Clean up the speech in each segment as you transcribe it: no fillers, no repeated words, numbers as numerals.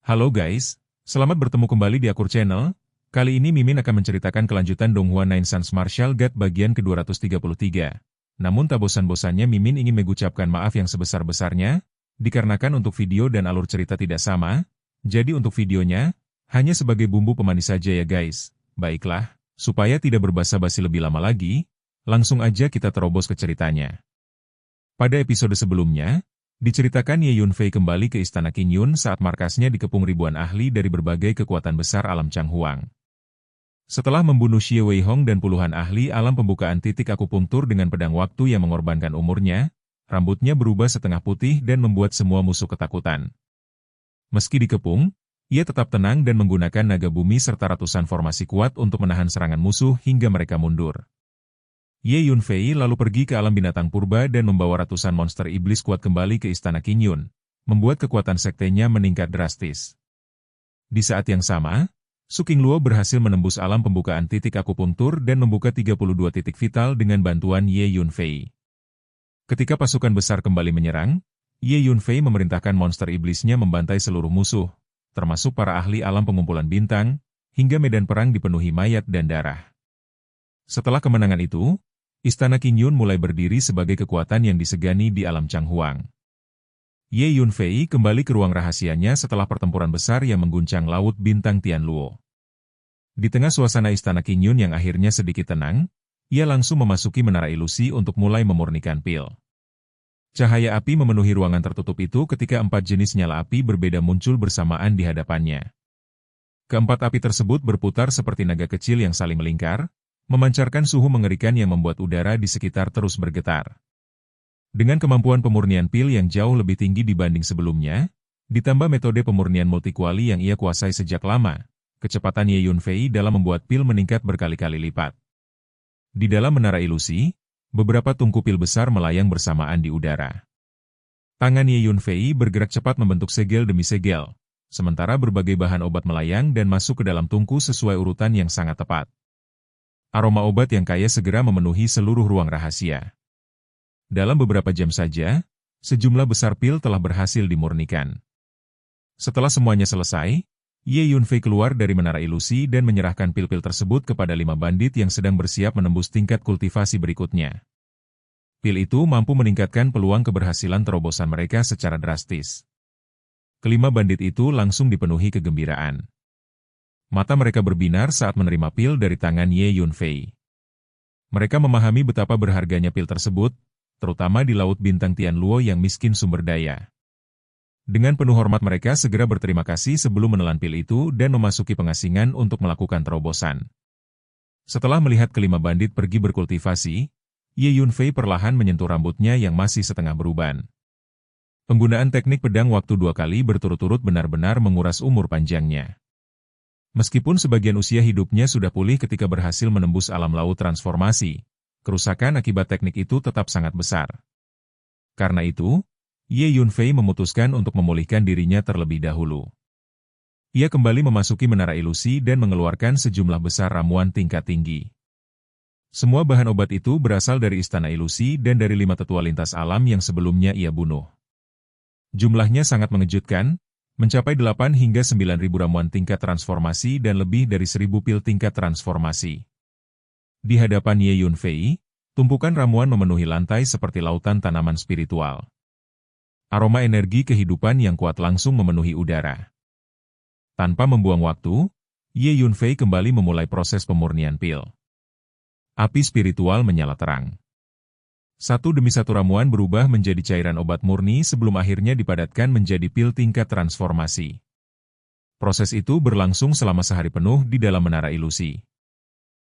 Halo guys, selamat bertemu kembali di Akur Channel. Kali ini Mimin akan menceritakan kelanjutan Donghua Nine Sons Martial God bagian ke-233. Namun tak bosan-bosannya Mimin ingin mengucapkan maaf yang sebesar-besarnya, dikarenakan untuk video dan alur cerita tidak sama, jadi untuk videonya, hanya sebagai bumbu pemanis saja ya guys. Baiklah, supaya tidak berbasa-basi lebih lama lagi, langsung aja kita terobos ke ceritanya. Pada episode sebelumnya, diceritakan Ye Yunfei kembali ke Istana Qingyun saat markasnya dikepung ribuan ahli dari berbagai kekuatan besar alam Changhuang. Setelah membunuh Xie Weihong dan puluhan ahli alam pembukaan titik akupunktur dengan pedang waktu yang mengorbankan umurnya, rambutnya berubah setengah putih dan membuat semua musuh ketakutan. Meski dikepung, ia tetap tenang dan menggunakan naga bumi serta ratusan formasi kuat untuk menahan serangan musuh hingga mereka mundur. Ye Yunfei lalu pergi ke alam binatang purba dan membawa ratusan monster iblis kuat kembali ke Istana Qingyun, membuat kekuatan sektenya meningkat drastis. Di saat yang sama, Su Qingluo berhasil menembus alam pembukaan titik akupunktur dan membuka 32 titik vital dengan bantuan Ye Yunfei. Ketika pasukan besar kembali menyerang, Ye Yunfei memerintahkan monster iblisnya membantai seluruh musuh, termasuk para ahli alam pengumpulan bintang, hingga medan perang dipenuhi mayat dan darah. Setelah kemenangan itu, Istana Qingyun mulai berdiri sebagai kekuatan yang disegani di alam Changhuang. Ye Yunfei kembali ke ruang rahasianya setelah pertempuran besar yang mengguncang Laut Bintang Tianluo. Di tengah suasana Istana Qingyun yang akhirnya sedikit tenang, ia langsung memasuki menara ilusi untuk mulai memurnikan pil. Cahaya api memenuhi ruangan tertutup itu ketika 4 jenis nyala api berbeda muncul bersamaan di hadapannya. Keempat api tersebut berputar seperti naga kecil yang saling melingkar, memancarkan suhu mengerikan yang membuat udara di sekitar terus bergetar. Dengan kemampuan pemurnian pil yang jauh lebih tinggi dibanding sebelumnya, ditambah metode pemurnian multikuali yang ia kuasai sejak lama, kecepatan Ye Yunfei dalam membuat pil meningkat berkali-kali lipat. Di dalam menara ilusi, beberapa tungku pil besar melayang bersamaan di udara. Tangan Ye Yunfei bergerak cepat membentuk segel demi segel, sementara berbagai bahan obat melayang dan masuk ke dalam tungku sesuai urutan yang sangat tepat. Aroma obat yang kaya segera memenuhi seluruh ruang rahasia. Dalam beberapa jam saja, sejumlah besar pil telah berhasil dimurnikan. Setelah semuanya selesai, Ye Yunfei keluar dari menara ilusi dan menyerahkan pil-pil tersebut kepada 5 bandit yang sedang bersiap menembus tingkat kultivasi berikutnya. Pil itu mampu meningkatkan peluang keberhasilan terobosan mereka secara drastis. Kelima bandit itu langsung dipenuhi kegembiraan. Mata mereka berbinar saat menerima pil dari tangan Ye Yunfei. Mereka memahami betapa berharganya pil tersebut, terutama di Laut Bintang Tianluo yang miskin sumber daya. Dengan penuh hormat mereka segera berterima kasih sebelum menelan pil itu dan memasuki pengasingan untuk melakukan terobosan. Setelah melihat kelima bandit pergi berkultivasi, Ye Yunfei perlahan menyentuh rambutnya yang masih setengah beruban. Penggunaan teknik pedang waktu 2 kali berturut-turut benar-benar menguras umur panjangnya. Meskipun sebagian usia hidupnya sudah pulih ketika berhasil menembus alam laut transformasi, kerusakan akibat teknik itu tetap sangat besar. Karena itu, Ye Yunfei memutuskan untuk memulihkan dirinya terlebih dahulu. Ia kembali memasuki menara ilusi dan mengeluarkan sejumlah besar ramuan tingkat tinggi. Semua bahan obat itu berasal dari Istana Ilusi dan dari 5 tetua lintas alam yang sebelumnya ia bunuh. Jumlahnya sangat mengejutkan, mencapai 8 hingga 9 ribu ramuan tingkat transformasi dan lebih dari 1000 pil tingkat transformasi. Di hadapan Ye Yunfei, tumpukan ramuan memenuhi lantai seperti lautan tanaman spiritual. Aroma energi kehidupan yang kuat langsung memenuhi udara. Tanpa membuang waktu, Ye Yunfei kembali memulai proses pemurnian pil. Api spiritual menyala terang. Satu demi satu ramuan berubah menjadi cairan obat murni sebelum akhirnya dipadatkan menjadi pil tingkat transformasi. Proses itu berlangsung selama sehari penuh di dalam menara ilusi.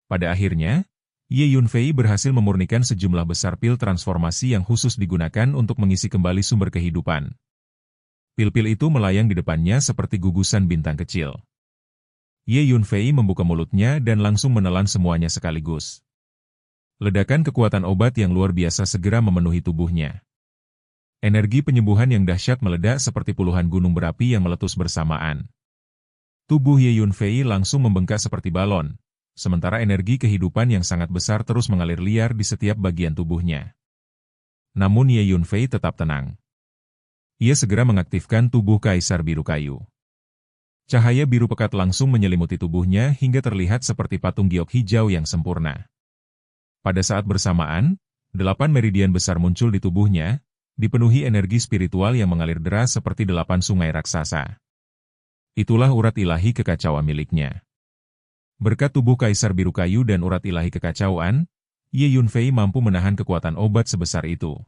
Pada akhirnya, Ye Yunfei berhasil memurnikan sejumlah besar pil transformasi yang khusus digunakan untuk mengisi kembali sumber kehidupan. Pil-pil itu melayang di depannya seperti gugusan bintang kecil. Ye Yunfei membuka mulutnya dan langsung menelan semuanya sekaligus. Ledakan kekuatan obat yang luar biasa segera memenuhi tubuhnya. Energi penyembuhan yang dahsyat meledak seperti puluhan gunung berapi yang meletus bersamaan. Tubuh Ye Yunfei langsung membengkak seperti balon, sementara energi kehidupan yang sangat besar terus mengalir liar di setiap bagian tubuhnya. Namun Ye Yunfei tetap tenang. Ia segera mengaktifkan tubuh Kaisar Biru Kayu. Cahaya biru pekat langsung menyelimuti tubuhnya hingga terlihat seperti patung giok hijau yang sempurna. Pada saat bersamaan, 8 meridian besar muncul di tubuhnya, dipenuhi energi spiritual yang mengalir deras seperti 8 sungai raksasa. Itulah urat ilahi kekacauan miliknya. Berkat tubuh Kaisar Biru Kayu dan urat ilahi kekacauan, Ye Yunfei mampu menahan kekuatan obat sebesar itu.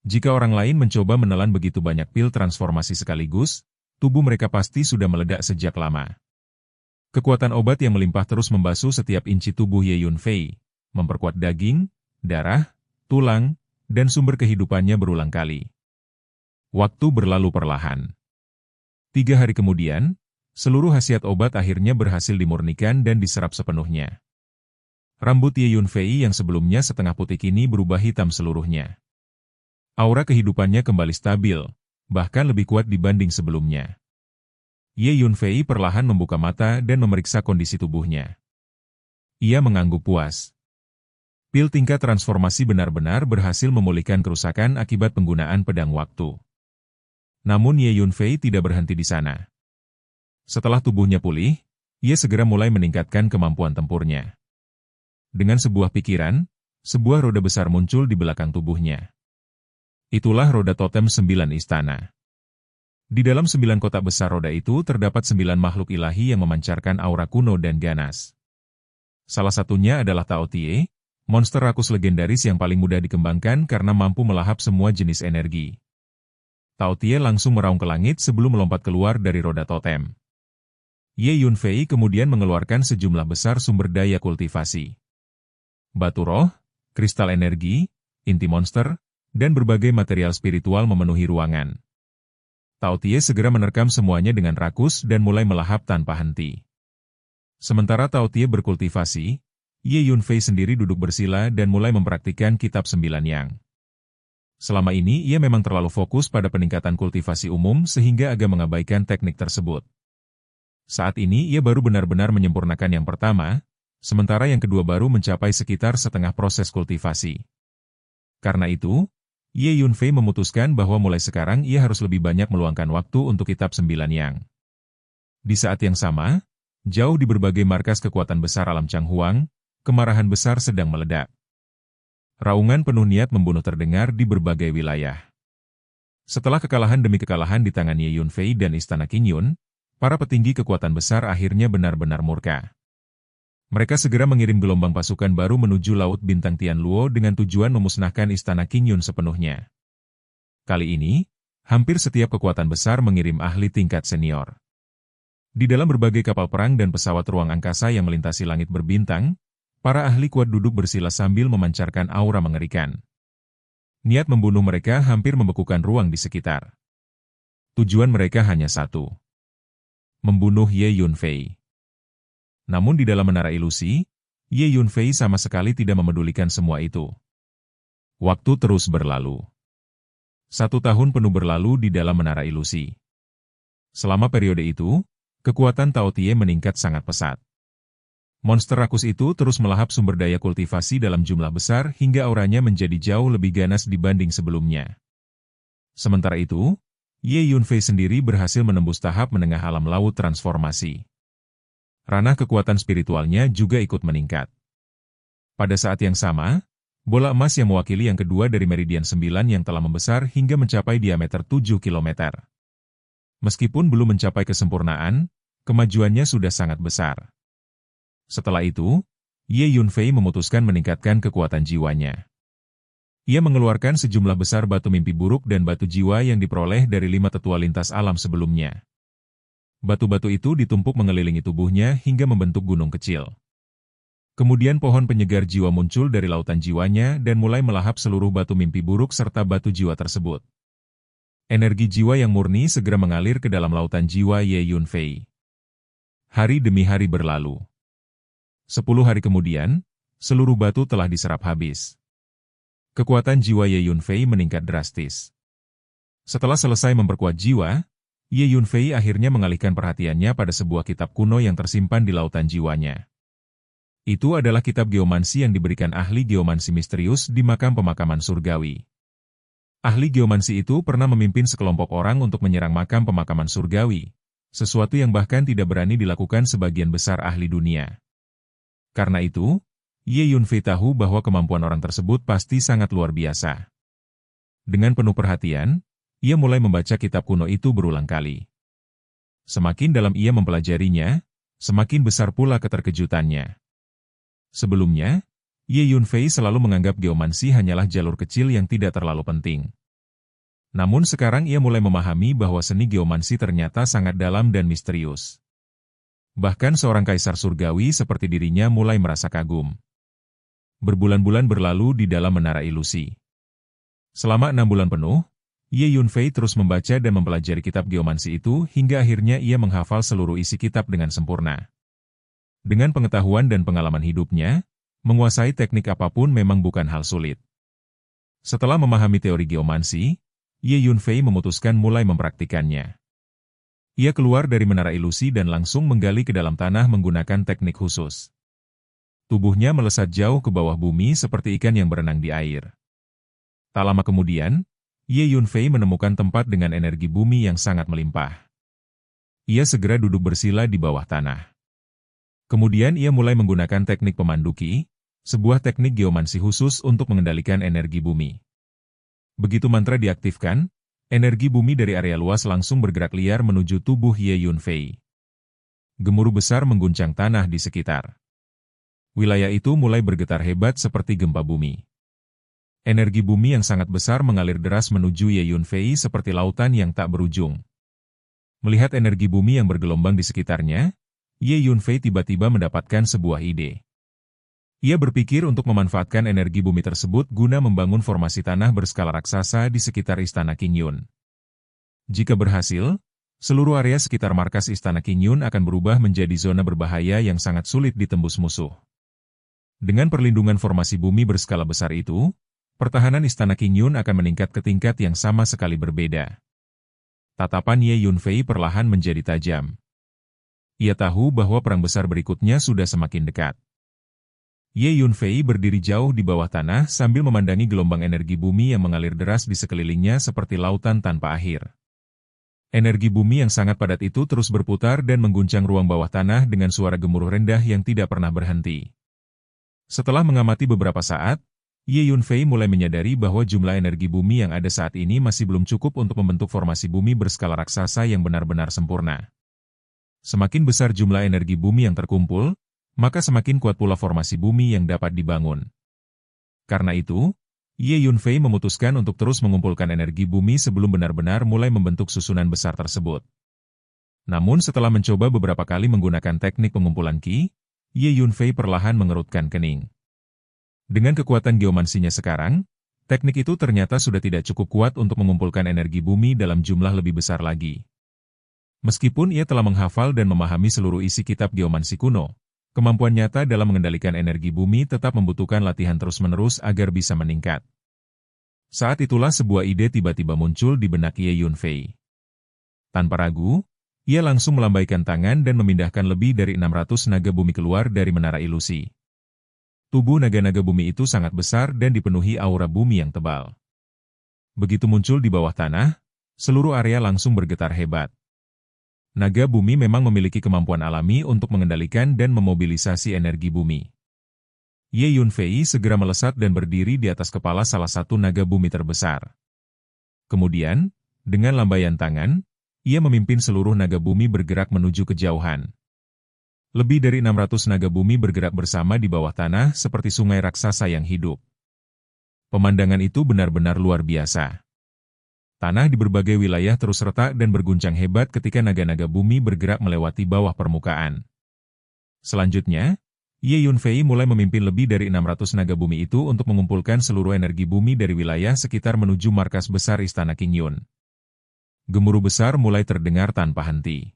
Jika orang lain mencoba menelan begitu banyak pil transformasi sekaligus, tubuh mereka pasti sudah meledak sejak lama. Kekuatan obat yang melimpah terus membasuh setiap inci tubuh Ye Yunfei, memperkuat daging, darah, tulang, dan sumber kehidupannya berulang kali. Waktu berlalu perlahan. 3 hari kemudian, seluruh khasiat obat akhirnya berhasil dimurnikan dan diserap sepenuhnya. Rambut Ye Yunfei yang sebelumnya setengah putih kini berubah hitam seluruhnya. Aura kehidupannya kembali stabil, bahkan lebih kuat dibanding sebelumnya. Ye Yunfei perlahan membuka mata dan memeriksa kondisi tubuhnya. Ia mengangguk puas. Pil tingkat transformasi benar-benar berhasil memulihkan kerusakan akibat penggunaan pedang waktu. Namun Ye Yunfei tidak berhenti di sana. Setelah tubuhnya pulih, ia segera mulai meningkatkan kemampuan tempurnya. Dengan sebuah pikiran, sebuah roda besar muncul di belakang tubuhnya. Itulah roda totem 9 istana. Di dalam 9 kotak besar roda itu terdapat 9 makhluk ilahi yang memancarkan aura kuno dan ganas. Salah satunya adalah Tao Tie, monster rakus legendaris yang paling mudah dikembangkan karena mampu melahap semua jenis energi. Tao Tie langsung meraung ke langit sebelum melompat keluar dari roda totem. Ye Yunfei kemudian mengeluarkan sejumlah besar sumber daya kultivasi. Batu roh, kristal energi, inti monster, dan berbagai material spiritual memenuhi ruangan. Tao Tie segera menerkam semuanya dengan rakus dan mulai melahap tanpa henti. Sementara Tao Tie berkultivasi, Ye Yunfei sendiri duduk bersila dan mulai mempraktikkan kitab 9 yang. Selama ini ia memang terlalu fokus pada peningkatan kultivasi umum sehingga agak mengabaikan teknik tersebut. Saat ini ia baru benar-benar menyempurnakan yang pertama, sementara yang kedua baru mencapai sekitar setengah proses kultivasi. Karena itu, Ye Yunfei memutuskan bahwa mulai sekarang ia harus lebih banyak meluangkan waktu untuk kitab 9 yang. Di saat yang sama, jauh di berbagai markas kekuatan besar alam Changhuang, kemarahan besar sedang meledak. Raungan penuh niat membunuh terdengar di berbagai wilayah. Setelah kekalahan demi kekalahan di tangan Ye Yunfei dan Istana Qingyun, para petinggi kekuatan besar akhirnya benar-benar murka. Mereka segera mengirim gelombang pasukan baru menuju Laut Bintang Tianluo dengan tujuan memusnahkan Istana Qingyun sepenuhnya. Kali ini, hampir setiap kekuatan besar mengirim ahli tingkat senior. Di dalam berbagai kapal perang dan pesawat ruang angkasa yang melintasi langit berbintang, para ahli kuat duduk bersila sambil memancarkan aura mengerikan. Niat membunuh mereka hampir membekukan ruang di sekitar. Tujuan mereka hanya satu: membunuh Ye Yunfei. Namun di dalam menara ilusi, Ye Yunfei sama sekali tidak memedulikan semua itu. Waktu terus berlalu. 1 tahun penuh berlalu di dalam menara ilusi. Selama periode itu, kekuatan Tao Tie meningkat sangat pesat. Monster rakus itu terus melahap sumber daya kultivasi dalam jumlah besar hingga auranya menjadi jauh lebih ganas dibanding sebelumnya. Sementara itu, Ye Yunfei sendiri berhasil menembus tahap menengah alam laut transformasi. Ranah kekuatan spiritualnya juga ikut meningkat. Pada saat yang sama, bola emas yang mewakili yang kedua dari meridian 9 yang telah membesar hingga mencapai diameter 7 km. Meskipun belum mencapai kesempurnaan, kemajuannya sudah sangat besar. Setelah itu, Ye Yunfei memutuskan meningkatkan kekuatan jiwanya. Ia mengeluarkan sejumlah besar batu mimpi buruk dan batu jiwa yang diperoleh dari 5 tetua lintas alam sebelumnya. Batu-batu itu ditumpuk mengelilingi tubuhnya hingga membentuk gunung kecil. Kemudian pohon penyegar jiwa muncul dari lautan jiwanya dan mulai melahap seluruh batu mimpi buruk serta batu jiwa tersebut. Energi jiwa yang murni segera mengalir ke dalam lautan jiwa Ye Yunfei. Hari demi hari berlalu. 10 hari kemudian, seluruh batu telah diserap habis. Kekuatan jiwa Ye Yunfei meningkat drastis. Setelah selesai memperkuat jiwa, Ye Yunfei akhirnya mengalihkan perhatiannya pada sebuah kitab kuno yang tersimpan di lautan jiwanya. Itu adalah kitab geomansi yang diberikan ahli geomansi misterius di makam pemakaman surgawi. Ahli geomansi itu pernah memimpin sekelompok orang untuk menyerang makam pemakaman surgawi, sesuatu yang bahkan tidak berani dilakukan sebagian besar ahli dunia. Karena itu, Ye Yunfei tahu bahwa kemampuan orang tersebut pasti sangat luar biasa. Dengan penuh perhatian, ia mulai membaca kitab kuno itu berulang kali. Semakin dalam ia mempelajarinya, semakin besar pula keterkejutannya. Sebelumnya, Ye Yunfei selalu menganggap geomansi hanyalah jalur kecil yang tidak terlalu penting. Namun sekarang ia mulai memahami bahwa seni geomansi ternyata sangat dalam dan misterius. Bahkan seorang kaisar surgawi seperti dirinya mulai merasa kagum. Berbulan-bulan berlalu di dalam menara ilusi. Selama 6 bulan penuh, Ye Yunfei terus membaca dan mempelajari kitab geomansi itu hingga akhirnya ia menghafal seluruh isi kitab dengan sempurna. Dengan pengetahuan dan pengalaman hidupnya, menguasai teknik apapun memang bukan hal sulit. Setelah memahami teori geomansi, Ye Yunfei memutuskan mulai mempraktikannya. Ia keluar dari menara ilusi dan langsung menggali ke dalam tanah menggunakan teknik khusus. Tubuhnya melesat jauh ke bawah bumi seperti ikan yang berenang di air. Tak lama kemudian, Ye Yunfei menemukan tempat dengan energi bumi yang sangat melimpah. Ia segera duduk bersila di bawah tanah. Kemudian ia mulai menggunakan teknik pemanduki, sebuah teknik geomansi khusus untuk mengendalikan energi bumi. Begitu mantra diaktifkan, energi bumi dari area luas langsung bergerak liar menuju tubuh Ye Yunfei. Gemuruh besar mengguncang tanah di sekitar. Wilayah itu mulai bergetar hebat seperti gempa bumi. Energi bumi yang sangat besar mengalir deras menuju Ye Yunfei seperti lautan yang tak berujung. Melihat energi bumi yang bergelombang di sekitarnya, Ye Yunfei tiba-tiba mendapatkan sebuah ide. Ia berpikir untuk memanfaatkan energi bumi tersebut guna membangun formasi tanah berskala raksasa di sekitar Istana Qingyun. Jika berhasil, seluruh area sekitar markas Istana Qingyun akan berubah menjadi zona berbahaya yang sangat sulit ditembus musuh. Dengan perlindungan formasi bumi berskala besar itu, pertahanan Istana Qingyun akan meningkat ke tingkat yang sama sekali berbeda. Tatapan Ye Yunfei perlahan menjadi tajam. Ia tahu bahwa perang besar berikutnya sudah semakin dekat. Ye Yunfei berdiri jauh di bawah tanah sambil memandangi gelombang energi bumi yang mengalir deras di sekelilingnya seperti lautan tanpa akhir. Energi bumi yang sangat padat itu terus berputar dan mengguncang ruang bawah tanah dengan suara gemuruh rendah yang tidak pernah berhenti. Setelah mengamati beberapa saat, Ye Yunfei mulai menyadari bahwa jumlah energi bumi yang ada saat ini masih belum cukup untuk membentuk formasi bumi berskala raksasa yang benar-benar sempurna. Semakin besar jumlah energi bumi yang terkumpul, maka semakin kuat pula formasi bumi yang dapat dibangun. Karena itu, Ye Yunfei memutuskan untuk terus mengumpulkan energi bumi sebelum benar-benar mulai membentuk susunan besar tersebut. Namun setelah mencoba beberapa kali menggunakan teknik pengumpulan Qi, Ye Yunfei perlahan mengerutkan kening. Dengan kekuatan geomansinya sekarang, teknik itu ternyata sudah tidak cukup kuat untuk mengumpulkan energi bumi dalam jumlah lebih besar lagi. Meskipun ia telah menghafal dan memahami seluruh isi kitab geomansi kuno, kemampuan nyata dalam mengendalikan energi bumi tetap membutuhkan latihan terus-menerus agar bisa meningkat. Saat itulah sebuah ide tiba-tiba muncul di benak Ye Yunfei. Tanpa ragu, ia langsung melambaikan tangan dan memindahkan lebih dari 600 naga bumi keluar dari menara ilusi. Tubuh naga-naga bumi itu sangat besar dan dipenuhi aura bumi yang tebal. Begitu muncul di bawah tanah, seluruh area langsung bergetar hebat. Naga bumi memang memiliki kemampuan alami untuk mengendalikan dan memobilisasi energi bumi. Ye Yunfei segera melesat dan berdiri di atas kepala salah satu naga bumi terbesar. Kemudian, dengan lambaian tangan, ia memimpin seluruh naga bumi bergerak menuju kejauhan. Lebih dari 600 naga bumi bergerak bersama di bawah tanah seperti sungai raksasa yang hidup. Pemandangan itu benar-benar luar biasa. Tanah di berbagai wilayah terus retak dan berguncang hebat ketika naga-naga bumi bergerak melewati bawah permukaan. Selanjutnya, Ye Yunfei mulai memimpin lebih dari 600 naga bumi itu untuk mengumpulkan seluruh energi bumi dari wilayah sekitar menuju markas besar Istana Qingyun. Gemuruh besar mulai terdengar tanpa henti.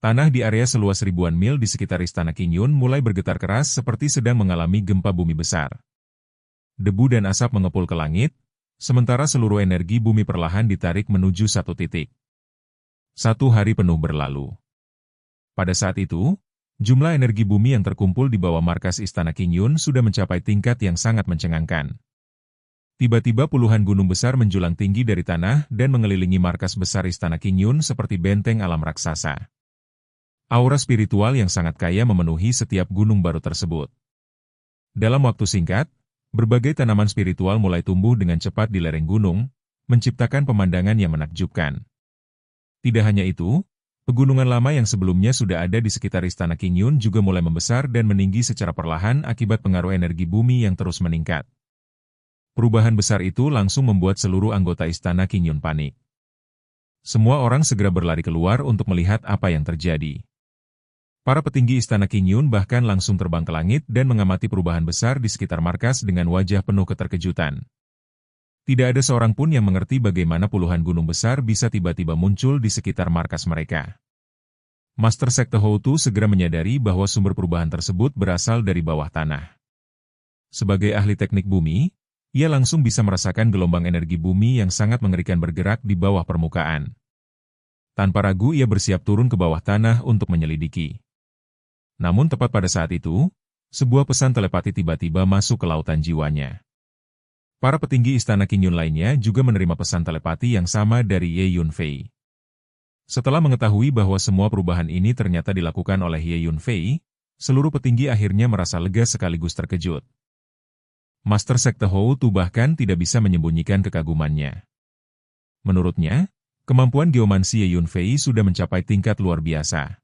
Tanah di area seluas ribuan mil di sekitar Istana Qingyun mulai bergetar keras seperti sedang mengalami gempa bumi besar. Debu dan asap mengepul ke langit, sementara seluruh energi bumi perlahan ditarik menuju satu titik. 1 hari penuh berlalu. Pada saat itu, jumlah energi bumi yang terkumpul di bawah markas Istana Qingyun sudah mencapai tingkat yang sangat mencengangkan. Tiba-tiba puluhan gunung besar menjulang tinggi dari tanah dan mengelilingi markas besar Istana Qingyun seperti benteng alam raksasa. Aura spiritual yang sangat kaya memenuhi setiap gunung baru tersebut. Dalam waktu singkat, berbagai tanaman spiritual mulai tumbuh dengan cepat di lereng gunung, menciptakan pemandangan yang menakjubkan. Tidak hanya itu, pegunungan lama yang sebelumnya sudah ada di sekitar Istana Qingyun juga mulai membesar dan meninggi secara perlahan akibat pengaruh energi bumi yang terus meningkat. Perubahan besar itu langsung membuat seluruh anggota Istana Qingyun panik. Semua orang segera berlari keluar untuk melihat apa yang terjadi. Para petinggi Istana Qingyun bahkan langsung terbang ke langit dan mengamati perubahan besar di sekitar markas dengan wajah penuh keterkejutan. Tidak ada seorang pun yang mengerti bagaimana puluhan gunung besar bisa tiba-tiba muncul di sekitar markas mereka. Master Sekte Houtu segera menyadari bahwa sumber perubahan tersebut berasal dari bawah tanah. Sebagai ahli teknik bumi, ia langsung bisa merasakan gelombang energi bumi yang sangat mengerikan bergerak di bawah permukaan. Tanpa ragu ia bersiap turun ke bawah tanah untuk menyelidiki. Namun tepat pada saat itu, sebuah pesan telepati tiba-tiba masuk ke lautan jiwanya. Para petinggi Istana Qingyun lainnya juga menerima pesan telepati yang sama dari Ye Yunfei. Setelah mengetahui bahwa semua perubahan ini ternyata dilakukan oleh Ye Yunfei, seluruh petinggi akhirnya merasa lega sekaligus terkejut. Master Sekte Houtu bahkan tidak bisa menyembunyikan kekagumannya. Menurutnya, kemampuan geomansi Ye Yunfei sudah mencapai tingkat luar biasa.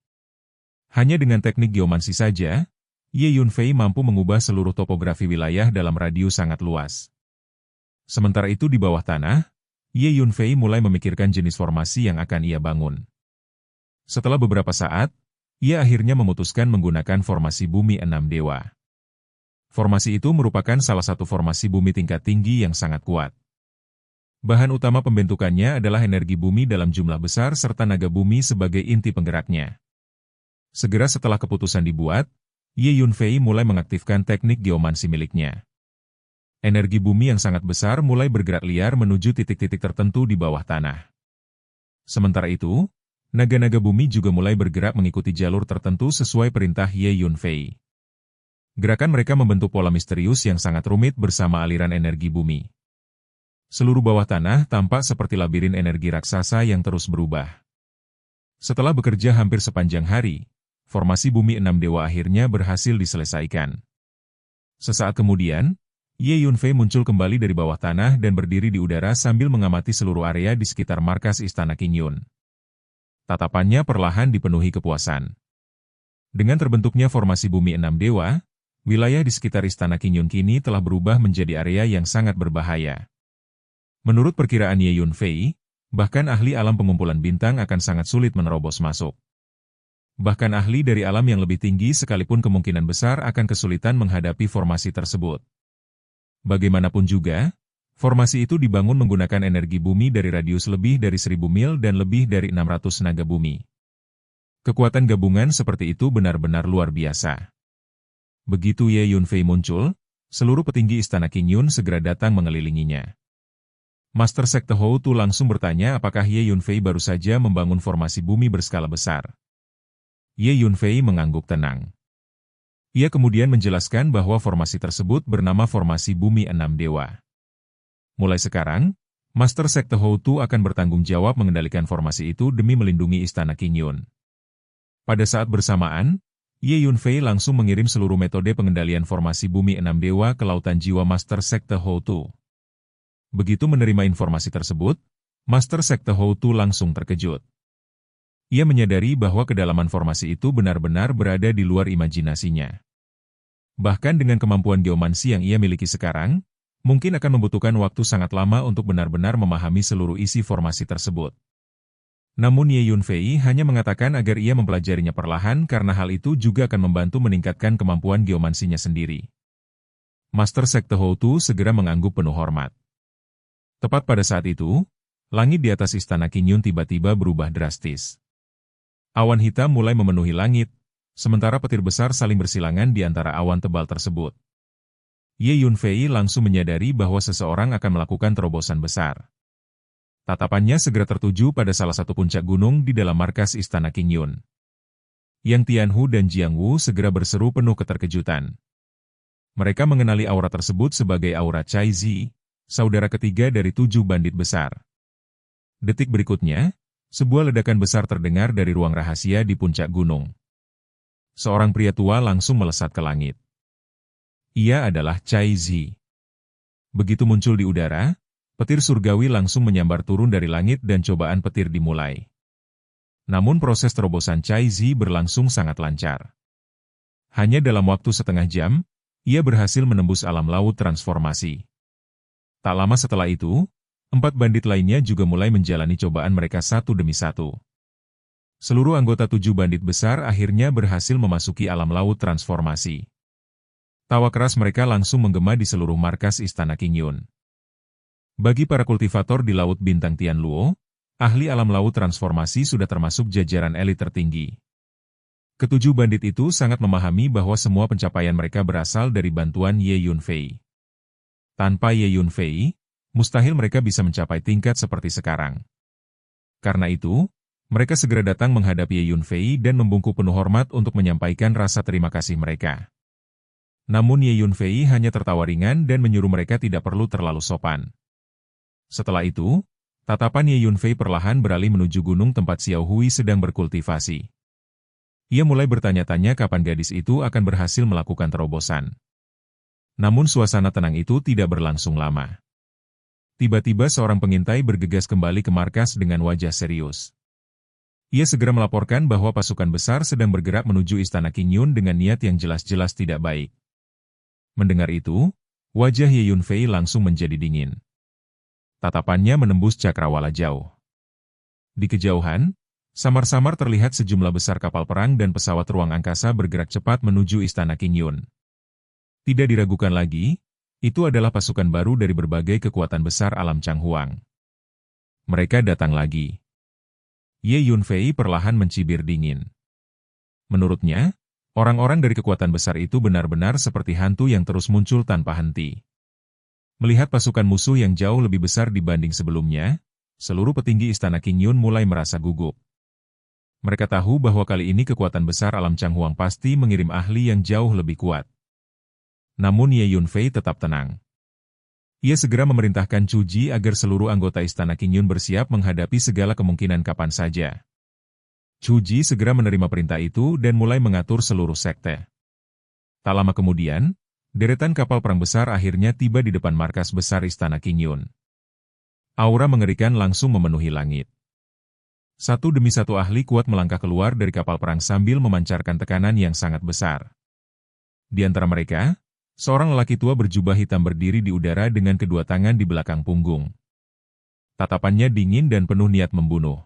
Hanya dengan teknik geomansi saja, Ye Yunfei mampu mengubah seluruh topografi wilayah dalam radius sangat luas. Sementara itu di bawah tanah, Ye Yunfei mulai memikirkan jenis formasi yang akan ia bangun. Setelah beberapa saat, ia akhirnya memutuskan menggunakan formasi bumi 6 dewa. Formasi itu merupakan salah satu formasi bumi tingkat tinggi yang sangat kuat. Bahan utama pembentukannya adalah energi bumi dalam jumlah besar serta naga bumi sebagai inti penggeraknya. Segera setelah keputusan dibuat, Ye Yunfei mulai mengaktifkan teknik geomansi miliknya. Energi bumi yang sangat besar mulai bergerak liar menuju titik-titik tertentu di bawah tanah. Sementara itu, naga-naga bumi juga mulai bergerak mengikuti jalur tertentu sesuai perintah Ye Yunfei. Gerakan mereka membentuk pola misterius yang sangat rumit bersama aliran energi bumi. Seluruh bawah tanah tampak seperti labirin energi raksasa yang terus berubah. Setelah bekerja hampir sepanjang hari, formasi bumi 6 dewa akhirnya berhasil diselesaikan. Sesaat kemudian, Ye Yunfei muncul kembali dari bawah tanah dan berdiri di udara sambil mengamati seluruh area di sekitar markas Istana Qingyun. Tatapannya perlahan dipenuhi kepuasan. Dengan terbentuknya formasi bumi 6 dewa, wilayah di sekitar Istana Qingyun kini telah berubah menjadi area yang sangat berbahaya. Menurut perkiraan Ye Yunfei, bahkan ahli alam pengumpulan bintang akan sangat sulit menerobos masuk. Bahkan ahli dari alam yang lebih tinggi sekalipun kemungkinan besar akan kesulitan menghadapi formasi tersebut. Bagaimanapun juga, formasi itu dibangun menggunakan energi bumi dari radius lebih dari 1000 mil dan lebih dari 600 naga bumi. Kekuatan gabungan seperti itu benar-benar luar biasa. Begitu Ye Yunfei muncul, seluruh petinggi Istana Qingyun segera datang mengelilinginya. Master Sekte Houtu langsung bertanya apakah Ye Yunfei baru saja membangun formasi bumi berskala besar. Ye Yunfei mengangguk tenang. Ia kemudian menjelaskan bahwa formasi tersebut bernama Formasi Bumi 6 Dewa. Mulai sekarang, Master Sekte Houtu akan bertanggung jawab mengendalikan formasi itu demi melindungi Istana Qingyun. Pada saat bersamaan, Ye Yunfei langsung mengirim seluruh metode pengendalian formasi Bumi 6 Dewa ke lautan jiwa Master Sekte Houtu. Begitu menerima informasi tersebut, Master Sekte Houtu langsung terkejut. Ia menyadari bahwa kedalaman formasi itu benar-benar berada di luar imajinasinya. Bahkan dengan kemampuan geomansi yang ia miliki sekarang, mungkin akan membutuhkan waktu sangat lama untuk benar-benar memahami seluruh isi formasi tersebut. Namun Ye Yunfei hanya mengatakan agar ia mempelajarinya perlahan karena hal itu juga akan membantu meningkatkan kemampuan geomansinya sendiri. Master Sekte Houtu segera mengangguk penuh hormat. Tepat pada saat itu, langit di atas Istana Qingyun tiba-tiba berubah drastis. Awan hitam mulai memenuhi langit, sementara petir besar saling bersilangan di antara awan tebal tersebut. Ye Yunfei langsung menyadari bahwa seseorang akan melakukan terobosan besar. Tatapannya segera tertuju pada salah satu puncak gunung di dalam markas Istana Qingyun. Yang Tianhu dan Jiang Wu segera berseru penuh keterkejutan. Mereka mengenali aura tersebut sebagai aura Cai Zi, saudara ketiga dari 7 bandit besar. Detik berikutnya, sebuah ledakan besar terdengar dari ruang rahasia di puncak gunung. Seorang pria tua langsung melesat ke langit. Ia adalah Cai Zi. Begitu muncul di udara, petir surgawi langsung menyambar turun dari langit dan cobaan petir dimulai. Namun proses terobosan Cai Zi berlangsung sangat lancar. Hanya dalam waktu setengah jam, ia berhasil menembus alam laut transformasi. Tak lama setelah itu, 4 bandit lainnya juga mulai menjalani cobaan mereka satu demi satu. Seluruh anggota 7 bandit besar akhirnya berhasil memasuki alam laut transformasi. Tawa keras mereka langsung menggema di seluruh markas Istana Qingyun. Bagi para kultivator di Laut Bintang Tianluo, ahli alam laut transformasi sudah termasuk jajaran elit tertinggi. Ketujuh bandit itu sangat memahami bahwa semua pencapaian mereka berasal dari bantuan Ye Yunfei. Tanpa Ye Yunfei, mustahil mereka bisa mencapai tingkat seperti sekarang. Karena itu, mereka segera datang menghadap Ye Yunfei dan membungkuk penuh hormat untuk menyampaikan rasa terima kasih mereka. Namun Ye Yunfei hanya tertawa ringan dan menyuruh mereka tidak perlu terlalu sopan. Setelah itu, tatapan Ye Yunfei perlahan beralih menuju gunung tempat Xiao Hui sedang berkultivasi. Ia mulai bertanya-tanya kapan gadis itu akan berhasil melakukan terobosan. Namun suasana tenang itu tidak berlangsung lama. Tiba-tiba seorang pengintai bergegas kembali ke markas dengan wajah serius. Ia segera melaporkan bahwa pasukan besar sedang bergerak menuju Istana Qingyun dengan niat yang jelas-jelas tidak baik. Mendengar itu, wajah Ye Yunfei langsung menjadi dingin. Tatapannya menembus cakrawala jauh. Di kejauhan, samar-samar terlihat sejumlah besar kapal perang dan pesawat ruang angkasa bergerak cepat menuju Istana Qingyun. Tidak diragukan lagi, itu adalah pasukan baru dari berbagai kekuatan besar alam Changhuang. Mereka datang lagi. Ye Yunfei perlahan mencibir dingin. Menurutnya, orang-orang dari kekuatan besar itu benar-benar seperti hantu yang terus muncul tanpa henti. Melihat pasukan musuh yang jauh lebih besar dibanding sebelumnya, seluruh petinggi Istana Qingyun mulai merasa gugup. Mereka tahu bahwa kali ini kekuatan besar alam Changhuang pasti mengirim ahli yang jauh lebih kuat. Namun Ye Yunfei tetap tenang. Ia segera memerintahkan Chu Ji agar seluruh anggota Istana Qingyun bersiap menghadapi segala kemungkinan kapan saja. Chu Ji segera menerima perintah itu dan mulai mengatur seluruh sekte. Tak lama kemudian, deretan kapal perang besar akhirnya tiba di depan markas besar Istana Qingyun. Aura mengerikan langsung memenuhi langit. Satu demi satu ahli kuat melangkah keluar dari kapal perang sambil memancarkan tekanan yang sangat besar. Di antara mereka, seorang lelaki tua berjubah hitam berdiri di udara dengan kedua tangan di belakang punggung. Tatapannya dingin dan penuh niat membunuh.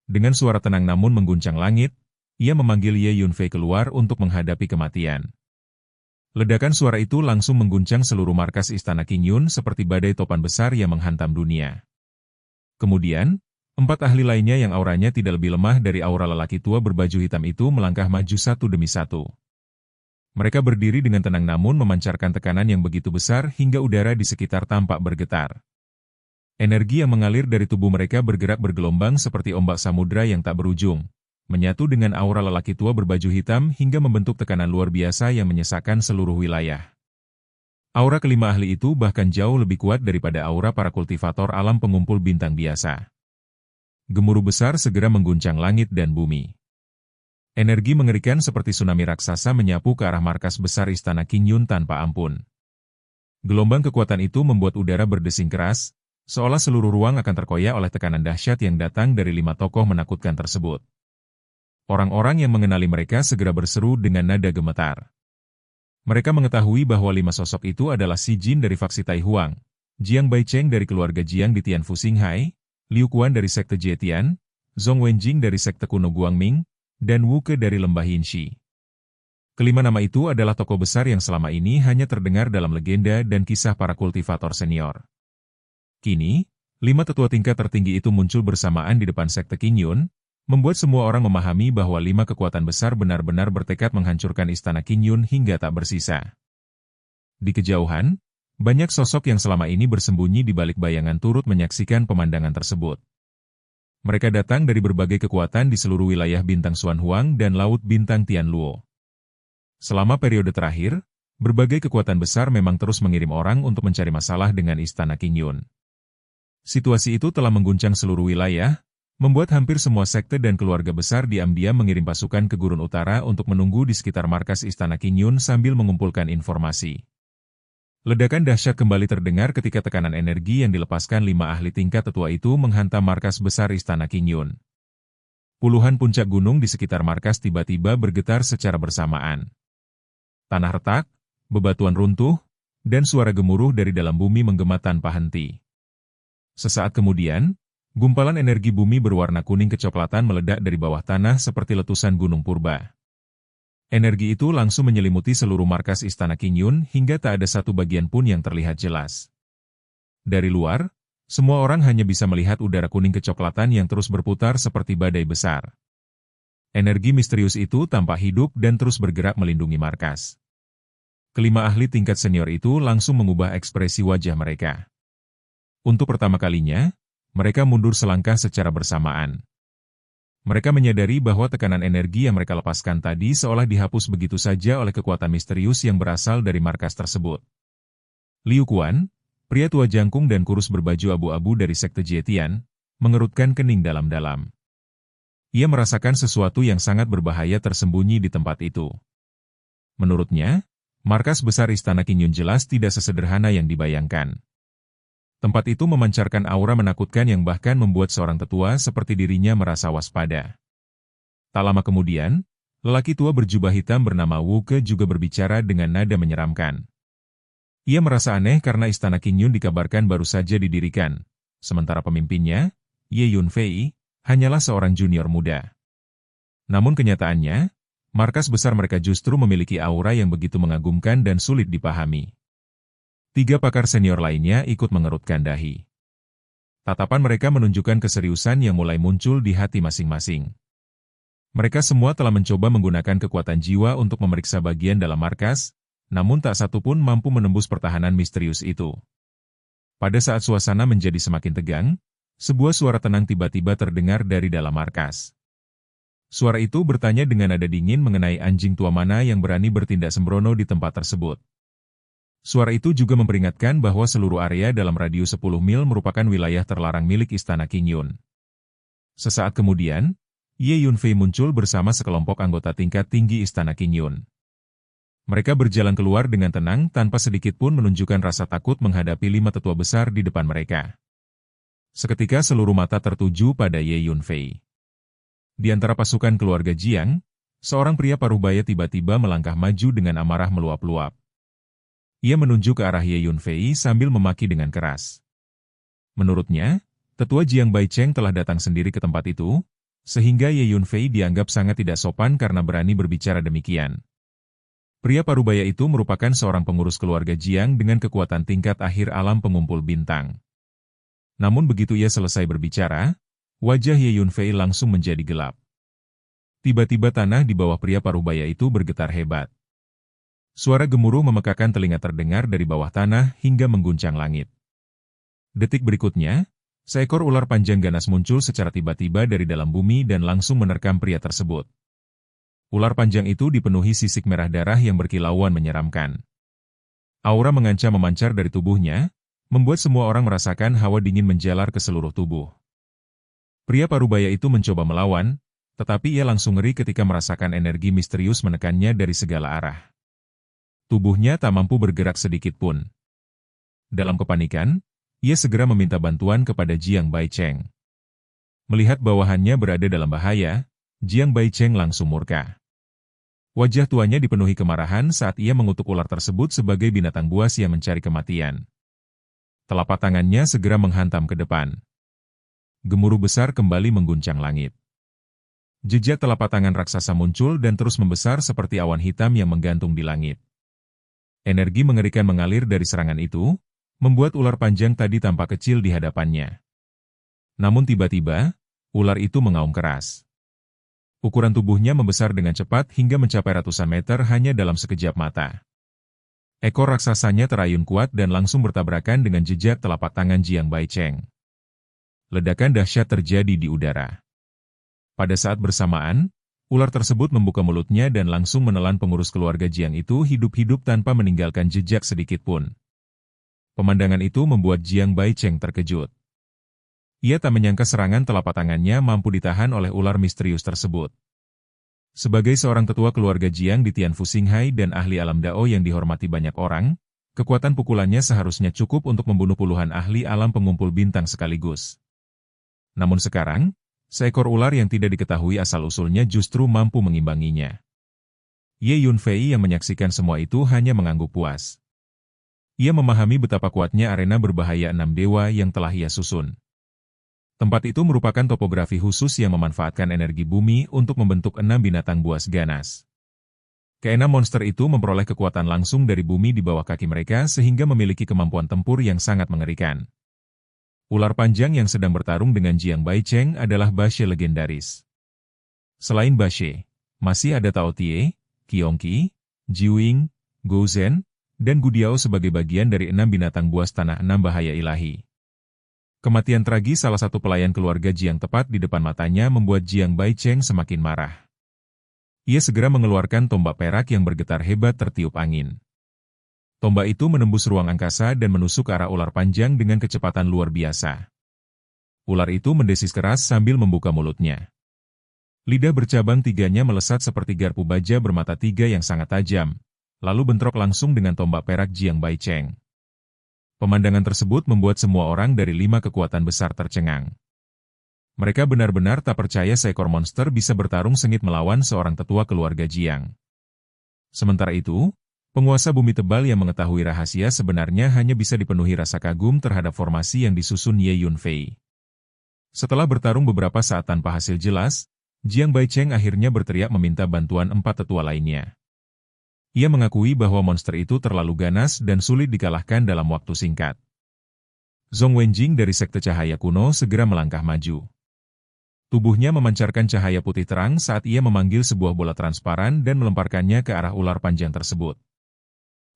Dengan suara tenang namun mengguncang langit, ia memanggil Ye Yunfei keluar untuk menghadapi kematian. Ledakan suara itu langsung mengguncang seluruh markas Istana Qingyun seperti badai topan besar yang menghantam dunia. Kemudian, 4 ahli lainnya yang auranya tidak lebih lemah dari aura lelaki tua berbaju hitam itu melangkah maju satu demi satu. Mereka berdiri dengan tenang namun memancarkan tekanan yang begitu besar hingga udara di sekitar tampak bergetar. Energi yang mengalir dari tubuh mereka bergerak bergelombang seperti ombak samudra yang tak berujung, menyatu dengan aura lelaki tua berbaju hitam hingga membentuk tekanan luar biasa yang menyesakkan seluruh wilayah. Aura kelima ahli itu bahkan jauh lebih kuat daripada aura para kultivator alam pengumpul bintang biasa. Gemuruh besar segera mengguncang langit dan bumi. Energi mengerikan seperti tsunami raksasa menyapu ke arah markas besar Istana Qingyun tanpa ampun. Gelombang kekuatan itu membuat udara berdesing keras, seolah seluruh ruang akan terkoyak oleh tekanan dahsyat yang datang dari 5 tokoh menakutkan tersebut. Orang-orang yang mengenali mereka segera berseru dengan nada gemetar. Mereka mengetahui bahwa 5 sosok itu adalah Xi Jin dari faksi Tai Huang, Jiang Baicheng dari keluarga Jiang di Tianfu Xinghai, Liu Quan dari sekte Jetian, Zhong Wenjing dari sekte kuno Guangming, dan Wu Ke dari lembah Yinxi. Kelima nama itu adalah tokoh besar yang selama ini hanya terdengar dalam legenda dan kisah para kultivator senior. Kini, 5 tetua tingkat tertinggi itu muncul bersamaan di depan sekte Qingyun, membuat semua orang memahami bahwa 5 kekuatan besar benar-benar bertekad menghancurkan Istana Qingyun hingga tak bersisa. Di kejauhan, banyak sosok yang selama ini bersembunyi di balik bayangan turut menyaksikan pemandangan tersebut. Mereka datang dari berbagai kekuatan di seluruh wilayah bintang Xuanhuang dan Laut Bintang Tianluo. Selama periode terakhir, berbagai kekuatan besar memang terus mengirim orang untuk mencari masalah dengan Istana Qingyun. Situasi itu telah mengguncang seluruh wilayah, membuat hampir semua sekte dan keluarga besar diam-diam mengirim pasukan ke Gurun Utara untuk menunggu di sekitar markas Istana Qingyun sambil mengumpulkan informasi. Ledakan dahsyat kembali terdengar ketika tekanan energi yang dilepaskan 5 ahli tingkat tetua itu menghantam markas besar Istana Qingyun. Puluhan puncak gunung di sekitar markas tiba-tiba bergetar secara bersamaan. Tanah retak, bebatuan runtuh, dan suara gemuruh dari dalam bumi menggema tanpa henti. Sesaat kemudian, gumpalan energi bumi berwarna kuning kecoklatan meledak dari bawah tanah seperti letusan gunung purba. Energi itu langsung menyelimuti seluruh markas Istana Qingyun hingga tak ada satu bagian pun yang terlihat jelas. Dari luar, semua orang hanya bisa melihat udara kuning kecoklatan yang terus berputar seperti badai besar. Energi misterius itu tampak hidup dan terus bergerak melindungi markas. Kelima ahli tingkat senior itu langsung mengubah ekspresi wajah mereka. Untuk pertama kalinya, mereka mundur selangkah secara bersamaan. Mereka menyadari bahwa tekanan energi yang mereka lepaskan tadi seolah dihapus begitu saja oleh kekuatan misterius yang berasal dari markas tersebut. Liu Quan, pria tua jangkung dan kurus berbaju abu-abu dari sekte Jietian, mengerutkan kening dalam-dalam. Ia merasakan sesuatu yang sangat berbahaya tersembunyi di tempat itu. Menurutnya, markas besar Istana Qingyun jelas tidak sesederhana yang dibayangkan. Tempat itu memancarkan aura menakutkan yang bahkan membuat seorang tetua seperti dirinya merasa waspada. Tak lama kemudian, lelaki tua berjubah hitam bernama Wu Ke juga berbicara dengan nada menyeramkan. Ia merasa aneh karena Istana Qingyun dikabarkan baru saja didirikan, sementara pemimpinnya, Ye Yunfei, hanyalah seorang junior muda. Namun kenyataannya, markas besar mereka justru memiliki aura yang begitu mengagumkan dan sulit dipahami. 3 pakar senior lainnya ikut mengerutkan dahi. Tatapan mereka menunjukkan keseriusan yang mulai muncul di hati masing-masing. Mereka semua telah mencoba menggunakan kekuatan jiwa untuk memeriksa bagian dalam markas, namun tak satu pun mampu menembus pertahanan misterius itu. Pada saat suasana menjadi semakin tegang, sebuah suara tenang tiba-tiba terdengar dari dalam markas. Suara itu bertanya dengan nada dingin mengenai anjing tua mana yang berani bertindak sembrono di tempat tersebut. Suara itu juga memperingatkan bahwa seluruh area dalam radius 10 mil merupakan wilayah terlarang milik Istana Qingyun. Sesaat kemudian, Ye Yunfei muncul bersama sekelompok anggota tingkat tinggi Istana Qingyun. Mereka berjalan keluar dengan tenang tanpa sedikit pun menunjukkan rasa takut menghadapi 5 tetua besar di depan mereka. Seketika seluruh mata tertuju pada Ye Yunfei. Di antara pasukan keluarga Jiang, seorang pria parubaya tiba-tiba melangkah maju dengan amarah meluap-luap. Ia menunjuk ke arah Ye Yunfei sambil memaki dengan keras. Menurutnya, tetua Jiang Baicheng telah datang sendiri ke tempat itu, sehingga Ye Yunfei dianggap sangat tidak sopan karena berani berbicara demikian. Pria parubaya itu merupakan seorang pengurus keluarga Jiang dengan kekuatan tingkat akhir alam pengumpul bintang. Namun begitu ia selesai berbicara, wajah Ye Yunfei langsung menjadi gelap. Tiba-tiba tanah di bawah pria parubaya itu bergetar hebat. Suara gemuruh memekakan telinga terdengar dari bawah tanah hingga mengguncang langit. Detik berikutnya, seekor ular panjang ganas muncul secara tiba-tiba dari dalam bumi dan langsung menerkam pria tersebut. Ular panjang itu dipenuhi sisik merah darah yang berkilauan menyeramkan. Aura mengancam memancar dari tubuhnya, membuat semua orang merasakan hawa dingin menjalar ke seluruh tubuh. Pria parubaya itu mencoba melawan, tetapi ia langsung ngeri ketika merasakan energi misterius menekannya dari segala arah. Tubuhnya tak mampu bergerak sedikit pun. Dalam kepanikan, ia segera meminta bantuan kepada Jiang Baicheng. Melihat bawahannya berada dalam bahaya, Jiang Baicheng langsung murka. Wajah tuanya dipenuhi kemarahan saat ia mengutuk ular tersebut sebagai binatang buas yang mencari kematian. Telapak tangannya segera menghantam ke depan. Gemuruh besar kembali mengguncang langit. Jejak telapak tangan raksasa muncul dan terus membesar seperti awan hitam yang menggantung di langit. Energi mengerikan mengalir dari serangan itu, membuat ular panjang tadi tampak kecil di hadapannya. Namun tiba-tiba, ular itu mengaum keras. Ukuran tubuhnya membesar dengan cepat hingga mencapai ratusan meter hanya dalam sekejap mata. Ekor raksasanya terayun kuat dan langsung bertabrakan dengan jejak telapak tangan Jiang Baicheng. Ledakan dahsyat terjadi di udara. Pada saat bersamaan, Ular tersebut membuka mulutnya dan langsung menelan pengurus keluarga Jiang itu hidup-hidup tanpa meninggalkan jejak sedikit pun. Pemandangan itu membuat Jiang Baicheng terkejut. Ia tak menyangka serangan telapak tangannya mampu ditahan oleh ular misterius tersebut. Sebagai seorang tetua keluarga Jiang di Tianfu Xinghai dan ahli alam Dao yang dihormati banyak orang, kekuatan pukulannya seharusnya cukup untuk membunuh puluhan ahli alam pengumpul bintang sekaligus. Namun sekarang, seekor ular yang tidak diketahui asal-usulnya justru mampu mengimbanginya. Ye Yunfei yang menyaksikan semua itu hanya mengangguk puas. Ia memahami betapa kuatnya arena berbahaya 6 dewa yang telah ia susun. Tempat itu merupakan topografi khusus yang memanfaatkan energi bumi untuk membentuk 6 binatang buas ganas. Keenam monster itu memperoleh kekuatan langsung dari bumi di bawah kaki mereka sehingga memiliki kemampuan tempur yang sangat mengerikan. Ular panjang yang sedang bertarung dengan Jiang Baicheng adalah Bashe legendaris. Selain Bashe, masih ada Tao Tie, Qiongqi, Jiwing, Gouzhen, dan Gudiao sebagai bagian dari 6 binatang buas tanah 6 bahaya ilahi. Kematian tragis salah satu pelayan keluarga Jiang tepat di depan matanya membuat Jiang Baicheng semakin marah. Ia segera mengeluarkan tombak perak yang bergetar hebat tertiup angin. Tombak itu menembus ruang angkasa dan menusuk ke arah ular panjang dengan kecepatan luar biasa. Ular itu mendesis keras sambil membuka mulutnya. Lidah bercabang tiganya melesat seperti garpu baja bermata 3 yang sangat tajam, lalu bentrok langsung dengan tombak perak Jiang Baicheng. Pemandangan tersebut membuat semua orang dari 5 kekuatan besar tercengang. Mereka benar-benar tak percaya seekor monster bisa bertarung sengit melawan seorang tetua keluarga Jiang. Sementara itu, penguasa bumi tebal yang mengetahui rahasia sebenarnya hanya bisa dipenuhi rasa kagum terhadap formasi yang disusun Ye Yunfei. Setelah bertarung beberapa saat tanpa hasil jelas, Jiang Baicheng akhirnya berteriak meminta bantuan 4 tetua lainnya. Ia mengakui bahwa monster itu terlalu ganas dan sulit dikalahkan dalam waktu singkat. Zhong Wenjing dari Sekte Cahaya Kuno segera melangkah maju. Tubuhnya memancarkan cahaya putih terang saat ia memanggil sebuah bola transparan dan melemparkannya ke arah ular panjang tersebut.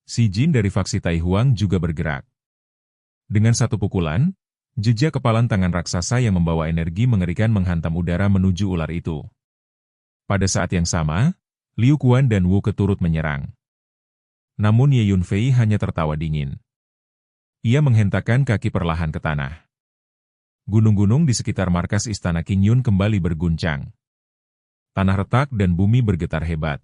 Si Jin dari faksi Tai Huang juga bergerak. Dengan satu pukulan, jejak kepalan tangan raksasa yang membawa energi mengerikan menghantam udara menuju ular itu. Pada saat yang sama, Liu Quan dan Wu Ke turut menyerang. Namun Ye Yunfei hanya tertawa dingin. Ia menghentakkan kaki perlahan ke tanah. Gunung-gunung di sekitar markas istana Qingyun kembali berguncang. Tanah retak dan bumi bergetar hebat.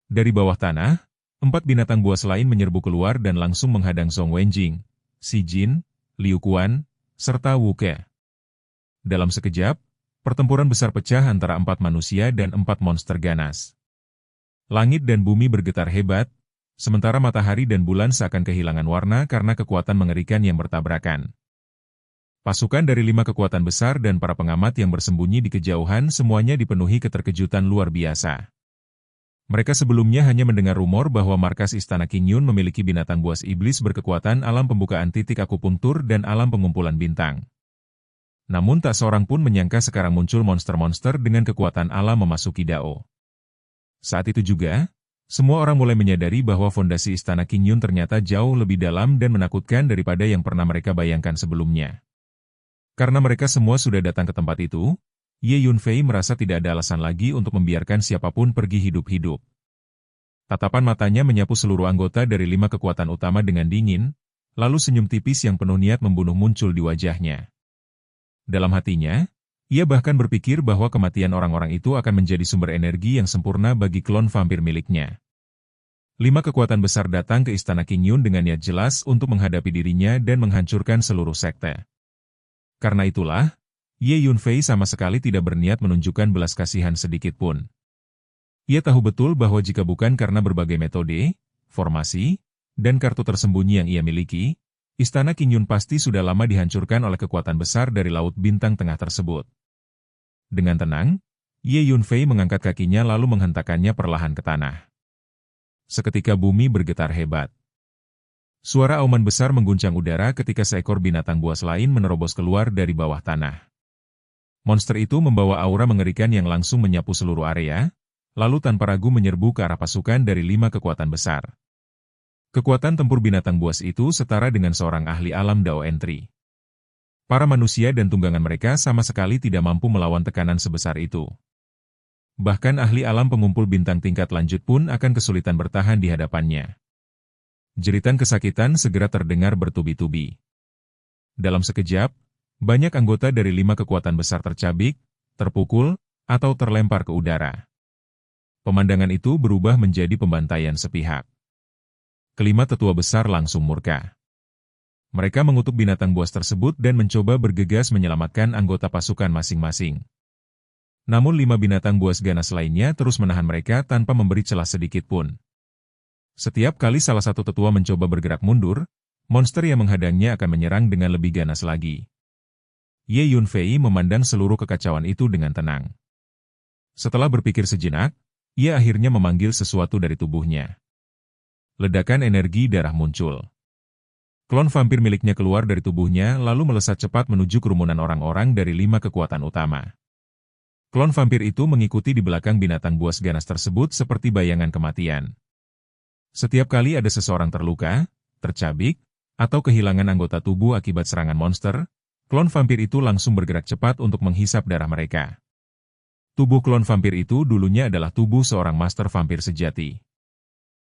Dari bawah tanah, 4 binatang buas lain menyerbu keluar dan langsung menghadang Zhong Wenjing, Si Jin, Liu Quan, serta Wu Ke. Dalam sekejap, pertempuran besar pecah antara 4 manusia dan 4 monster ganas. Langit dan bumi bergetar hebat, sementara matahari dan bulan seakan kehilangan warna karena kekuatan mengerikan yang bertabrakan. Pasukan dari 5 kekuatan besar dan para pengamat yang bersembunyi di kejauhan semuanya dipenuhi keterkejutan luar biasa. Mereka sebelumnya hanya mendengar rumor bahwa markas istana Qingyun memiliki binatang buas iblis berkekuatan alam pembukaan titik akupunktur dan alam pengumpulan bintang. Namun tak seorang pun menyangka sekarang muncul monster-monster dengan kekuatan alam memasuki Dao. Saat itu juga, semua orang mulai menyadari bahwa fondasi istana Qingyun ternyata jauh lebih dalam dan menakutkan daripada yang pernah mereka bayangkan sebelumnya. Karena mereka semua sudah datang ke tempat itu, Ye Yunfei merasa tidak ada alasan lagi untuk membiarkan siapapun pergi hidup-hidup. Tatapan matanya menyapu seluruh anggota dari 5 kekuatan utama dengan dingin, lalu senyum tipis yang penuh niat membunuh muncul di wajahnya. Dalam hatinya, ia bahkan berpikir bahwa kematian orang-orang itu akan menjadi sumber energi yang sempurna bagi klon vampir miliknya. 5 kekuatan besar datang ke istana Qingyun dengan niat jelas untuk menghadapi dirinya dan menghancurkan seluruh sekte. Karena itulah, Ye Yunfei sama sekali tidak berniat menunjukkan belas kasihan sedikit pun. Ia tahu betul bahwa jika bukan karena berbagai metode, formasi, dan kartu tersembunyi yang ia miliki, istana Qingyun pasti sudah lama dihancurkan oleh kekuatan besar dari Laut Bintang Tengah tersebut. Dengan tenang, Ye Yunfei mengangkat kakinya lalu menghentakkannya perlahan ke tanah. Seketika bumi bergetar hebat. Suara auman besar mengguncang udara ketika seekor binatang buas lain menerobos keluar dari bawah tanah. Monster itu membawa aura mengerikan yang langsung menyapu seluruh area, lalu tanpa ragu menyerbu ke arah pasukan dari 5 kekuatan besar. Kekuatan tempur binatang buas itu setara dengan seorang ahli alam Dao Entry. Para manusia dan tunggangan mereka sama sekali tidak mampu melawan tekanan sebesar itu. Bahkan ahli alam pengumpul bintang tingkat lanjut pun akan kesulitan bertahan di hadapannya. Jeritan kesakitan segera terdengar bertubi-tubi. Dalam sekejap, banyak anggota dari 5 kekuatan besar tercabik, terpukul, atau terlempar ke udara. Pemandangan itu berubah menjadi pembantaian sepihak. Kelima tetua besar langsung murka. Mereka mengutuk binatang buas tersebut dan mencoba bergegas menyelamatkan anggota pasukan masing-masing. Namun 5 binatang buas ganas lainnya terus menahan mereka tanpa memberi celah sedikit pun. Setiap kali salah satu tetua mencoba bergerak mundur, monster yang menghadangnya akan menyerang dengan lebih ganas lagi. Ye Yunfei memandang seluruh kekacauan itu dengan tenang. Setelah berpikir sejenak, ia akhirnya memanggil sesuatu dari tubuhnya. Ledakan energi darah muncul. Klon vampir miliknya keluar dari tubuhnya lalu melesat cepat menuju kerumunan orang-orang dari 5 kekuatan utama. Klon vampir itu mengikuti di belakang binatang buas ganas tersebut seperti bayangan kematian. Setiap kali ada seseorang terluka, tercabik, atau kehilangan anggota tubuh akibat serangan monster, klon vampir itu langsung bergerak cepat untuk menghisap darah mereka. Tubuh klon vampir itu dulunya adalah tubuh seorang master vampir sejati.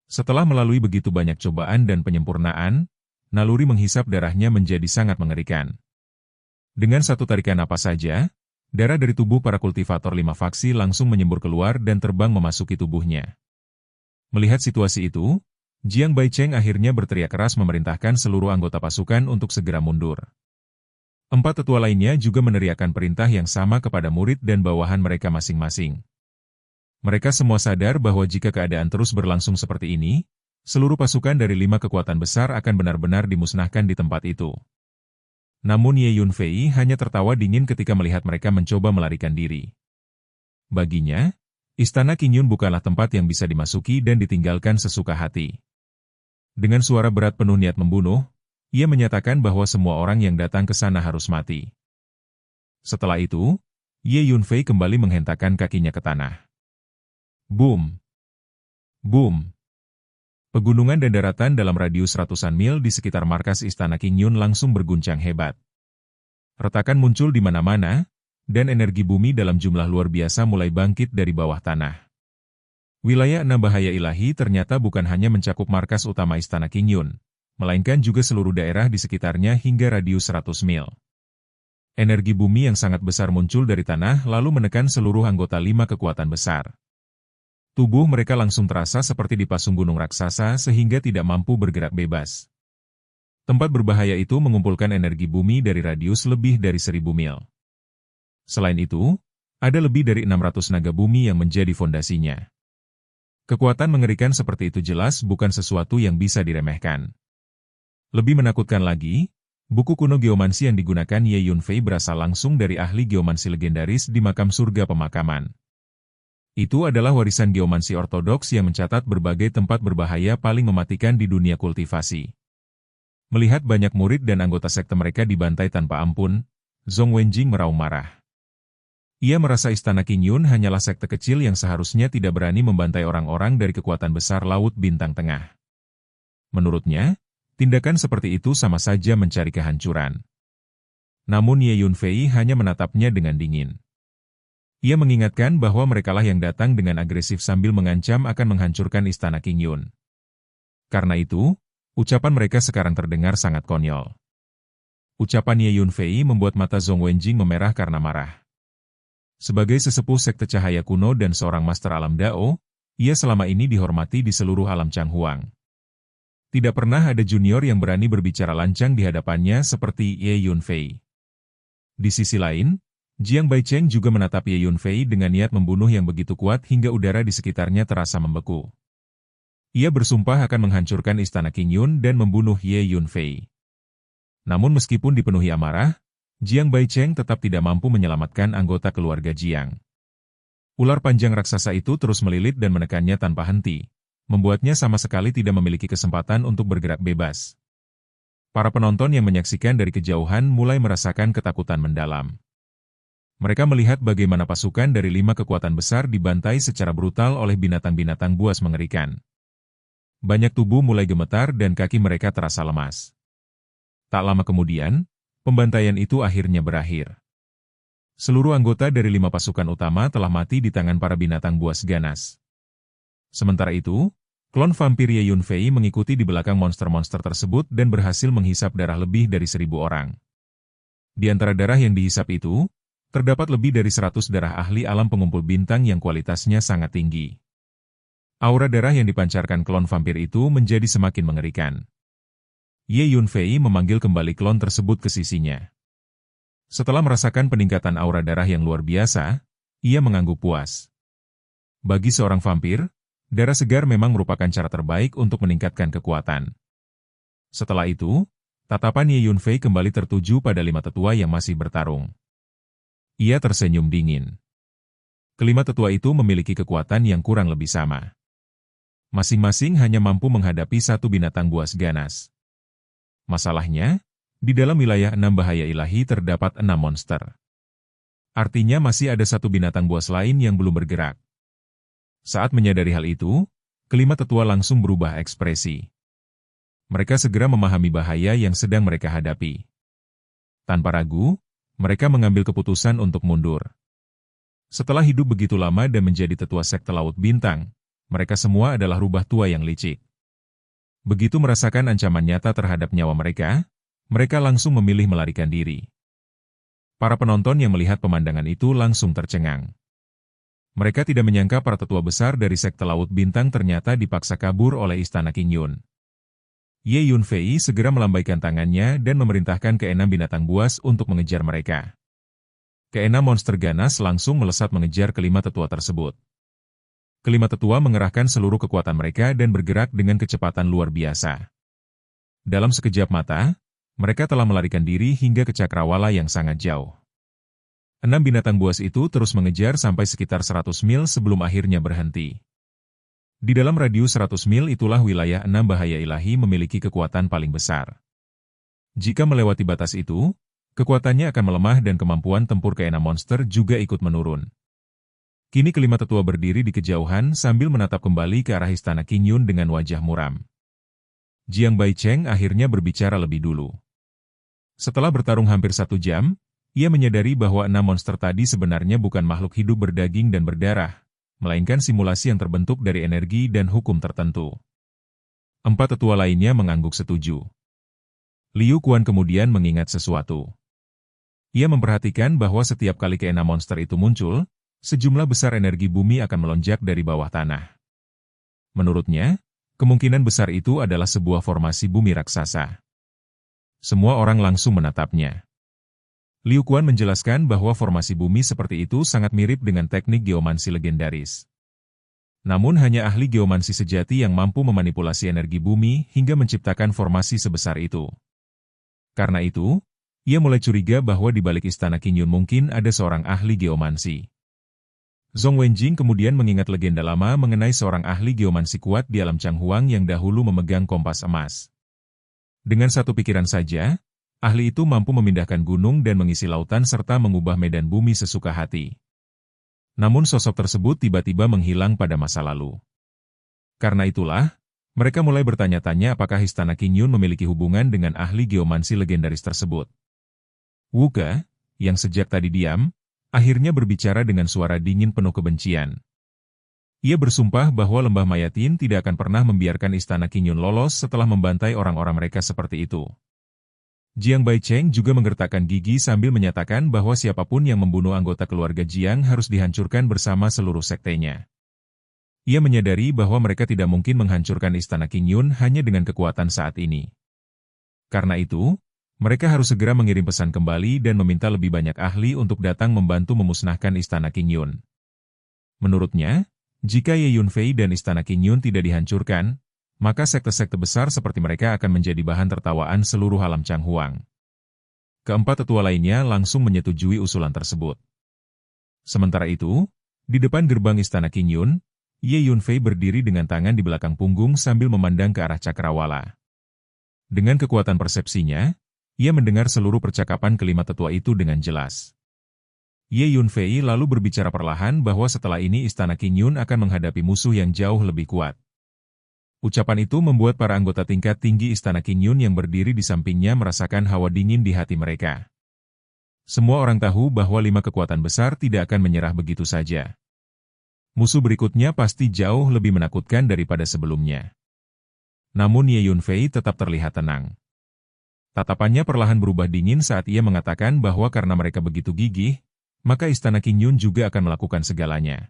Setelah melalui begitu banyak cobaan dan penyempurnaan, naluri menghisap darahnya menjadi sangat mengerikan. Dengan satu tarikan napas saja, darah dari tubuh para kultivator 5 faksi langsung menyembur keluar dan terbang memasuki tubuhnya. Melihat situasi itu, Jiang Baicheng akhirnya berteriak keras memerintahkan seluruh anggota pasukan untuk segera mundur. 4 tetua lainnya juga meneriakkan perintah yang sama kepada murid dan bawahan mereka masing-masing. Mereka semua sadar bahwa jika keadaan terus berlangsung seperti ini, seluruh pasukan dari 5 kekuatan besar akan benar-benar dimusnahkan di tempat itu. Namun Ye Yunfei hanya tertawa dingin ketika melihat mereka mencoba melarikan diri. Baginya, Istana Qingyun bukanlah tempat yang bisa dimasuki dan ditinggalkan sesuka hati. Dengan suara berat penuh niat membunuh, ia menyatakan bahwa semua orang yang datang ke sana harus mati. Setelah itu, Ye Yunfei kembali menghentakkan kakinya ke tanah. Boom! Boom! Pegunungan dan daratan dalam radius ratusan mil di sekitar markas Istana Qingyun langsung berguncang hebat. Retakan muncul di mana-mana, dan energi bumi dalam jumlah luar biasa mulai bangkit dari bawah tanah. Wilayah 6 bahaya ilahi ternyata bukan hanya mencakup markas utama Istana Qingyun, melainkan juga seluruh daerah di sekitarnya hingga radius 100 mil. Energi bumi yang sangat besar muncul dari tanah lalu menekan seluruh anggota 5 kekuatan besar. Tubuh mereka langsung terasa seperti dipasung gunung raksasa sehingga tidak mampu bergerak bebas. Tempat berbahaya itu mengumpulkan energi bumi dari radius lebih dari 1000 mil. Selain itu, ada lebih dari 600 naga bumi yang menjadi fondasinya. Kekuatan mengerikan seperti itu jelas bukan sesuatu yang bisa diremehkan. Lebih menakutkan lagi, buku kuno geomansi yang digunakan Ye Yunfei berasal langsung dari ahli geomansi legendaris di makam surga pemakaman. Itu adalah warisan geomansi ortodoks yang mencatat berbagai tempat berbahaya paling mematikan di dunia kultivasi. Melihat banyak murid dan anggota sekte mereka dibantai tanpa ampun, Zhong Wenjing meraung marah. Ia merasa Istana Qingyun hanyalah sekte kecil yang seharusnya tidak berani membantai orang-orang dari kekuatan besar Laut Bintang Tengah. Menurutnya, tindakan seperti itu sama saja mencari kehancuran. Namun Ye Yunfei hanya menatapnya dengan dingin. Ia mengingatkan bahwa merekalah yang datang dengan agresif sambil mengancam akan menghancurkan Istana Qingyun. Karena itu, ucapan mereka sekarang terdengar sangat konyol. Ucapan Ye Yunfei membuat mata Zhong Wenjing memerah karena marah. Sebagai sesepuh sekte cahaya kuno dan seorang master alam Dao, ia selama ini dihormati di seluruh alam Changhuang. Tidak pernah ada junior yang berani berbicara lancang di hadapannya seperti Ye Yunfei. Di sisi lain, Jiang Baicheng juga menatap Ye Yunfei dengan niat membunuh yang begitu kuat hingga udara di sekitarnya terasa membeku. Ia bersumpah akan menghancurkan Istana Qingyun dan membunuh Ye Yunfei. Namun meskipun dipenuhi amarah, Jiang Baicheng tetap tidak mampu menyelamatkan anggota keluarga Jiang. Ular panjang raksasa itu terus melilit dan menekannya tanpa henti, membuatnya sama sekali tidak memiliki kesempatan untuk bergerak bebas. Para penonton yang menyaksikan dari kejauhan mulai merasakan ketakutan mendalam. Mereka melihat bagaimana pasukan dari 5 kekuatan besar dibantai secara brutal oleh binatang-binatang buas mengerikan. Banyak tubuh mulai gemetar dan kaki mereka terasa lemas. Tak lama kemudian, pembantaian itu akhirnya berakhir. Seluruh anggota dari 5 pasukan utama telah mati di tangan para binatang buas ganas. Sementara itu, klon vampir Ye Yunfei mengikuti di belakang monster-monster tersebut dan berhasil menghisap darah lebih dari 1.000 orang. Di antara darah yang dihisap itu, terdapat lebih dari 100 darah ahli alam pengumpul bintang yang kualitasnya sangat tinggi. Aura darah yang dipancarkan klon vampir itu menjadi semakin mengerikan. Ye Yunfei memanggil kembali klon tersebut ke sisinya. Setelah merasakan peningkatan aura darah yang luar biasa, ia mengangguk puas. Bagi seorang vampir, darah segar memang merupakan cara terbaik untuk meningkatkan kekuatan. Setelah itu, tatapan Ye Yunfei kembali tertuju pada 5 tetua yang masih bertarung. Ia tersenyum dingin. Kelima tetua itu memiliki kekuatan yang kurang lebih sama. Masing-masing hanya mampu menghadapi satu binatang buas ganas. Masalahnya, di dalam wilayah 6 bahaya ilahi terdapat 6 monster. Artinya masih ada satu binatang buas lain yang belum bergerak. Saat menyadari hal itu, kelima tetua langsung berubah ekspresi. Mereka segera memahami bahaya yang sedang mereka hadapi. Tanpa ragu, mereka mengambil keputusan untuk mundur. Setelah hidup begitu lama dan menjadi tetua sekte Laut Bintang, mereka semua adalah rubah tua yang licik. Begitu merasakan ancaman nyata terhadap nyawa mereka langsung memilih melarikan diri. Para penonton yang melihat pemandangan itu langsung tercengang. Mereka tidak menyangka para tetua besar dari sekte Laut Bintang ternyata dipaksa kabur oleh Istana Qing Yun. Ye Yunfei segera melambaikan tangannya dan memerintahkan ke-6 binatang buas untuk mengejar mereka. Ke-6 monster ganas langsung melesat mengejar kelima tetua tersebut. Kelima tetua mengerahkan seluruh kekuatan mereka dan bergerak dengan kecepatan luar biasa. Dalam sekejap mata, mereka telah melarikan diri hingga ke cakrawala yang sangat jauh. 6 binatang buas itu terus mengejar sampai sekitar 100 mil sebelum akhirnya berhenti. Di dalam radius 100 mil itulah wilayah 6 bahaya ilahi memiliki kekuatan paling besar. Jika melewati batas itu, kekuatannya akan melemah dan kemampuan tempur ke-6 monster juga ikut menurun. Kini kelima tetua berdiri di kejauhan sambil menatap kembali ke arah Istana Qing Yun dengan wajah muram. Jiang Baicheng akhirnya berbicara lebih dulu. Setelah bertarung hampir 1 jam, ia menyadari bahwa 6 monster tadi sebenarnya bukan makhluk hidup berdaging dan berdarah, melainkan simulasi yang terbentuk dari energi dan hukum tertentu. 4 tetua lainnya mengangguk setuju. Liu Quan kemudian mengingat sesuatu. Ia memperhatikan bahwa setiap kali ke-6 monster itu muncul, sejumlah besar energi bumi akan melonjak dari bawah tanah. Menurutnya, kemungkinan besar itu adalah sebuah formasi bumi raksasa. Semua orang langsung menatapnya. Liu Quan menjelaskan bahwa formasi bumi seperti itu sangat mirip dengan teknik geomansi legendaris. Namun hanya ahli geomansi sejati yang mampu memanipulasi energi bumi hingga menciptakan formasi sebesar itu. Karena itu, ia mulai curiga bahwa di balik Istana Qing Yun mungkin ada seorang ahli geomansi. Zhong Wenjing kemudian mengingat legenda lama mengenai seorang ahli geomansi kuat di alam Changhuang yang dahulu memegang kompas emas. Dengan satu pikiran saja, ahli itu mampu memindahkan gunung dan mengisi lautan serta mengubah medan bumi sesuka hati. Namun sosok tersebut tiba-tiba menghilang pada masa lalu. Karena itulah, mereka mulai bertanya-tanya apakah Istana Qing Yun memiliki hubungan dengan ahli geomansi legendaris tersebut. Wu Ke, yang sejak tadi diam, akhirnya berbicara dengan suara dingin penuh kebencian. Ia bersumpah bahwa Lembah Mayatin tidak akan pernah membiarkan Istana Qing Yun lolos setelah membantai orang-orang mereka seperti itu. Jiang Baicheng juga menggertakkan gigi sambil menyatakan bahwa siapapun yang membunuh anggota keluarga Jiang harus dihancurkan bersama seluruh sektenya. Ia menyadari bahwa mereka tidak mungkin menghancurkan Istana Qing Yun hanya dengan kekuatan saat ini. Karena itu, mereka harus segera mengirim pesan kembali dan meminta lebih banyak ahli untuk datang membantu memusnahkan Istana Qing Yun. Menurutnya, jika Ye Yunfei dan Istana Qing Yun tidak dihancurkan, maka sekte-sekte besar seperti mereka akan menjadi bahan tertawaan seluruh alam Changhuang. Keempat tetua lainnya langsung menyetujui usulan tersebut. Sementara itu, di depan gerbang Istana Qing Yun, Ye Yunfei berdiri dengan tangan di belakang punggung sambil memandang ke arah cakrawala. Dengan kekuatan persepsinya, ia mendengar seluruh percakapan kelima tetua itu dengan jelas. Ye Yunfei lalu berbicara perlahan bahwa setelah ini Istana Qing Yun akan menghadapi musuh yang jauh lebih kuat. Ucapan itu membuat para anggota tingkat tinggi Istana Qing Yun yang berdiri di sampingnya merasakan hawa dingin di hati mereka. Semua orang tahu bahwa 5 kekuatan besar tidak akan menyerah begitu saja. Musuh berikutnya pasti jauh lebih menakutkan daripada sebelumnya. Namun Ye Yunfei tetap terlihat tenang. Tatapannya perlahan berubah dingin saat ia mengatakan bahwa karena mereka begitu gigih, maka Istana Qingyun juga akan melakukan segalanya.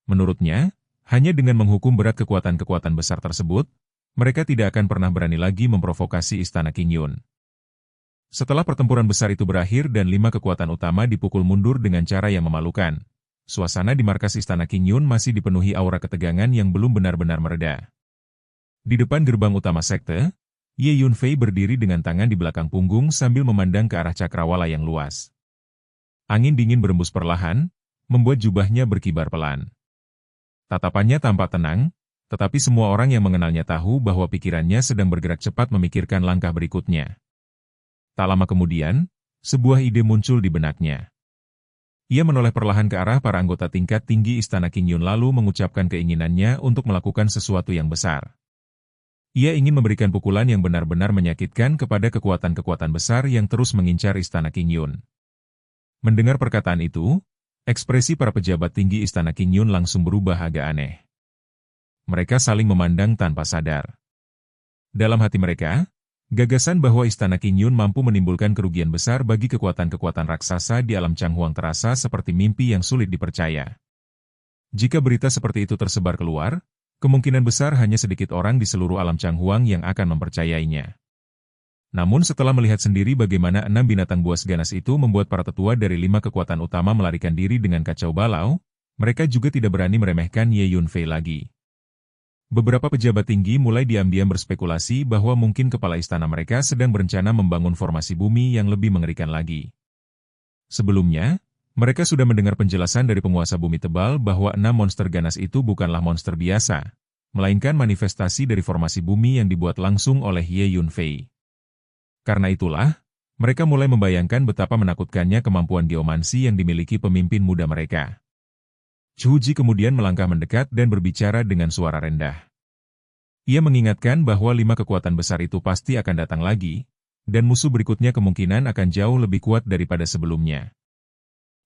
Menurutnya, hanya dengan menghukum berat kekuatan-kekuatan besar tersebut, mereka tidak akan pernah berani lagi memprovokasi Istana Qingyun. Setelah pertempuran besar itu berakhir dan 5 kekuatan utama dipukul mundur dengan cara yang memalukan, suasana di markas Istana Qingyun masih dipenuhi aura ketegangan yang belum benar-benar mereda. Di depan gerbang utama sekte, Ye Yunfei berdiri dengan tangan di belakang punggung sambil memandang ke arah cakrawala yang luas. Angin dingin berembus perlahan, membuat jubahnya berkibar pelan. Tatapannya tampak tenang, tetapi semua orang yang mengenalnya tahu bahwa pikirannya sedang bergerak cepat memikirkan langkah berikutnya. Tak lama kemudian, sebuah ide muncul di benaknya. Ia menoleh perlahan ke arah para anggota tingkat tinggi Istana Qingyun lalu mengucapkan keinginannya untuk melakukan sesuatu yang besar. Ia ingin memberikan pukulan yang benar-benar menyakitkan kepada kekuatan-kekuatan besar yang terus mengincar Istana Qingyun. Mendengar perkataan itu, ekspresi para pejabat tinggi Istana Qingyun langsung berubah agak aneh. Mereka saling memandang tanpa sadar. Dalam hati mereka, gagasan bahwa Istana Qingyun mampu menimbulkan kerugian besar bagi kekuatan-kekuatan raksasa di alam Changhuang terasa seperti mimpi yang sulit dipercaya. Jika berita seperti itu tersebar keluar, kemungkinan besar hanya sedikit orang di seluruh alam Changhuang yang akan mempercayainya. Namun setelah melihat sendiri bagaimana 6 binatang buas ganas itu membuat para tetua dari 5 kekuatan utama melarikan diri dengan kacau balau, mereka juga tidak berani meremehkan Ye Yunfei lagi. Beberapa pejabat tinggi mulai diam-diam berspekulasi bahwa mungkin kepala istana mereka sedang berencana membangun formasi bumi yang lebih mengerikan lagi. Sebelumnya, mereka sudah mendengar penjelasan dari penguasa bumi tebal bahwa 6 monster ganas itu bukanlah monster biasa, melainkan manifestasi dari formasi bumi yang dibuat langsung oleh Ye Yunfei. Karena itulah, mereka mulai membayangkan betapa menakutkannya kemampuan geomansi yang dimiliki pemimpin muda mereka. Chu Ji kemudian melangkah mendekat dan berbicara dengan suara rendah. Ia mengingatkan bahwa 5 kekuatan besar itu pasti akan datang lagi, dan musuh berikutnya kemungkinan akan jauh lebih kuat daripada sebelumnya.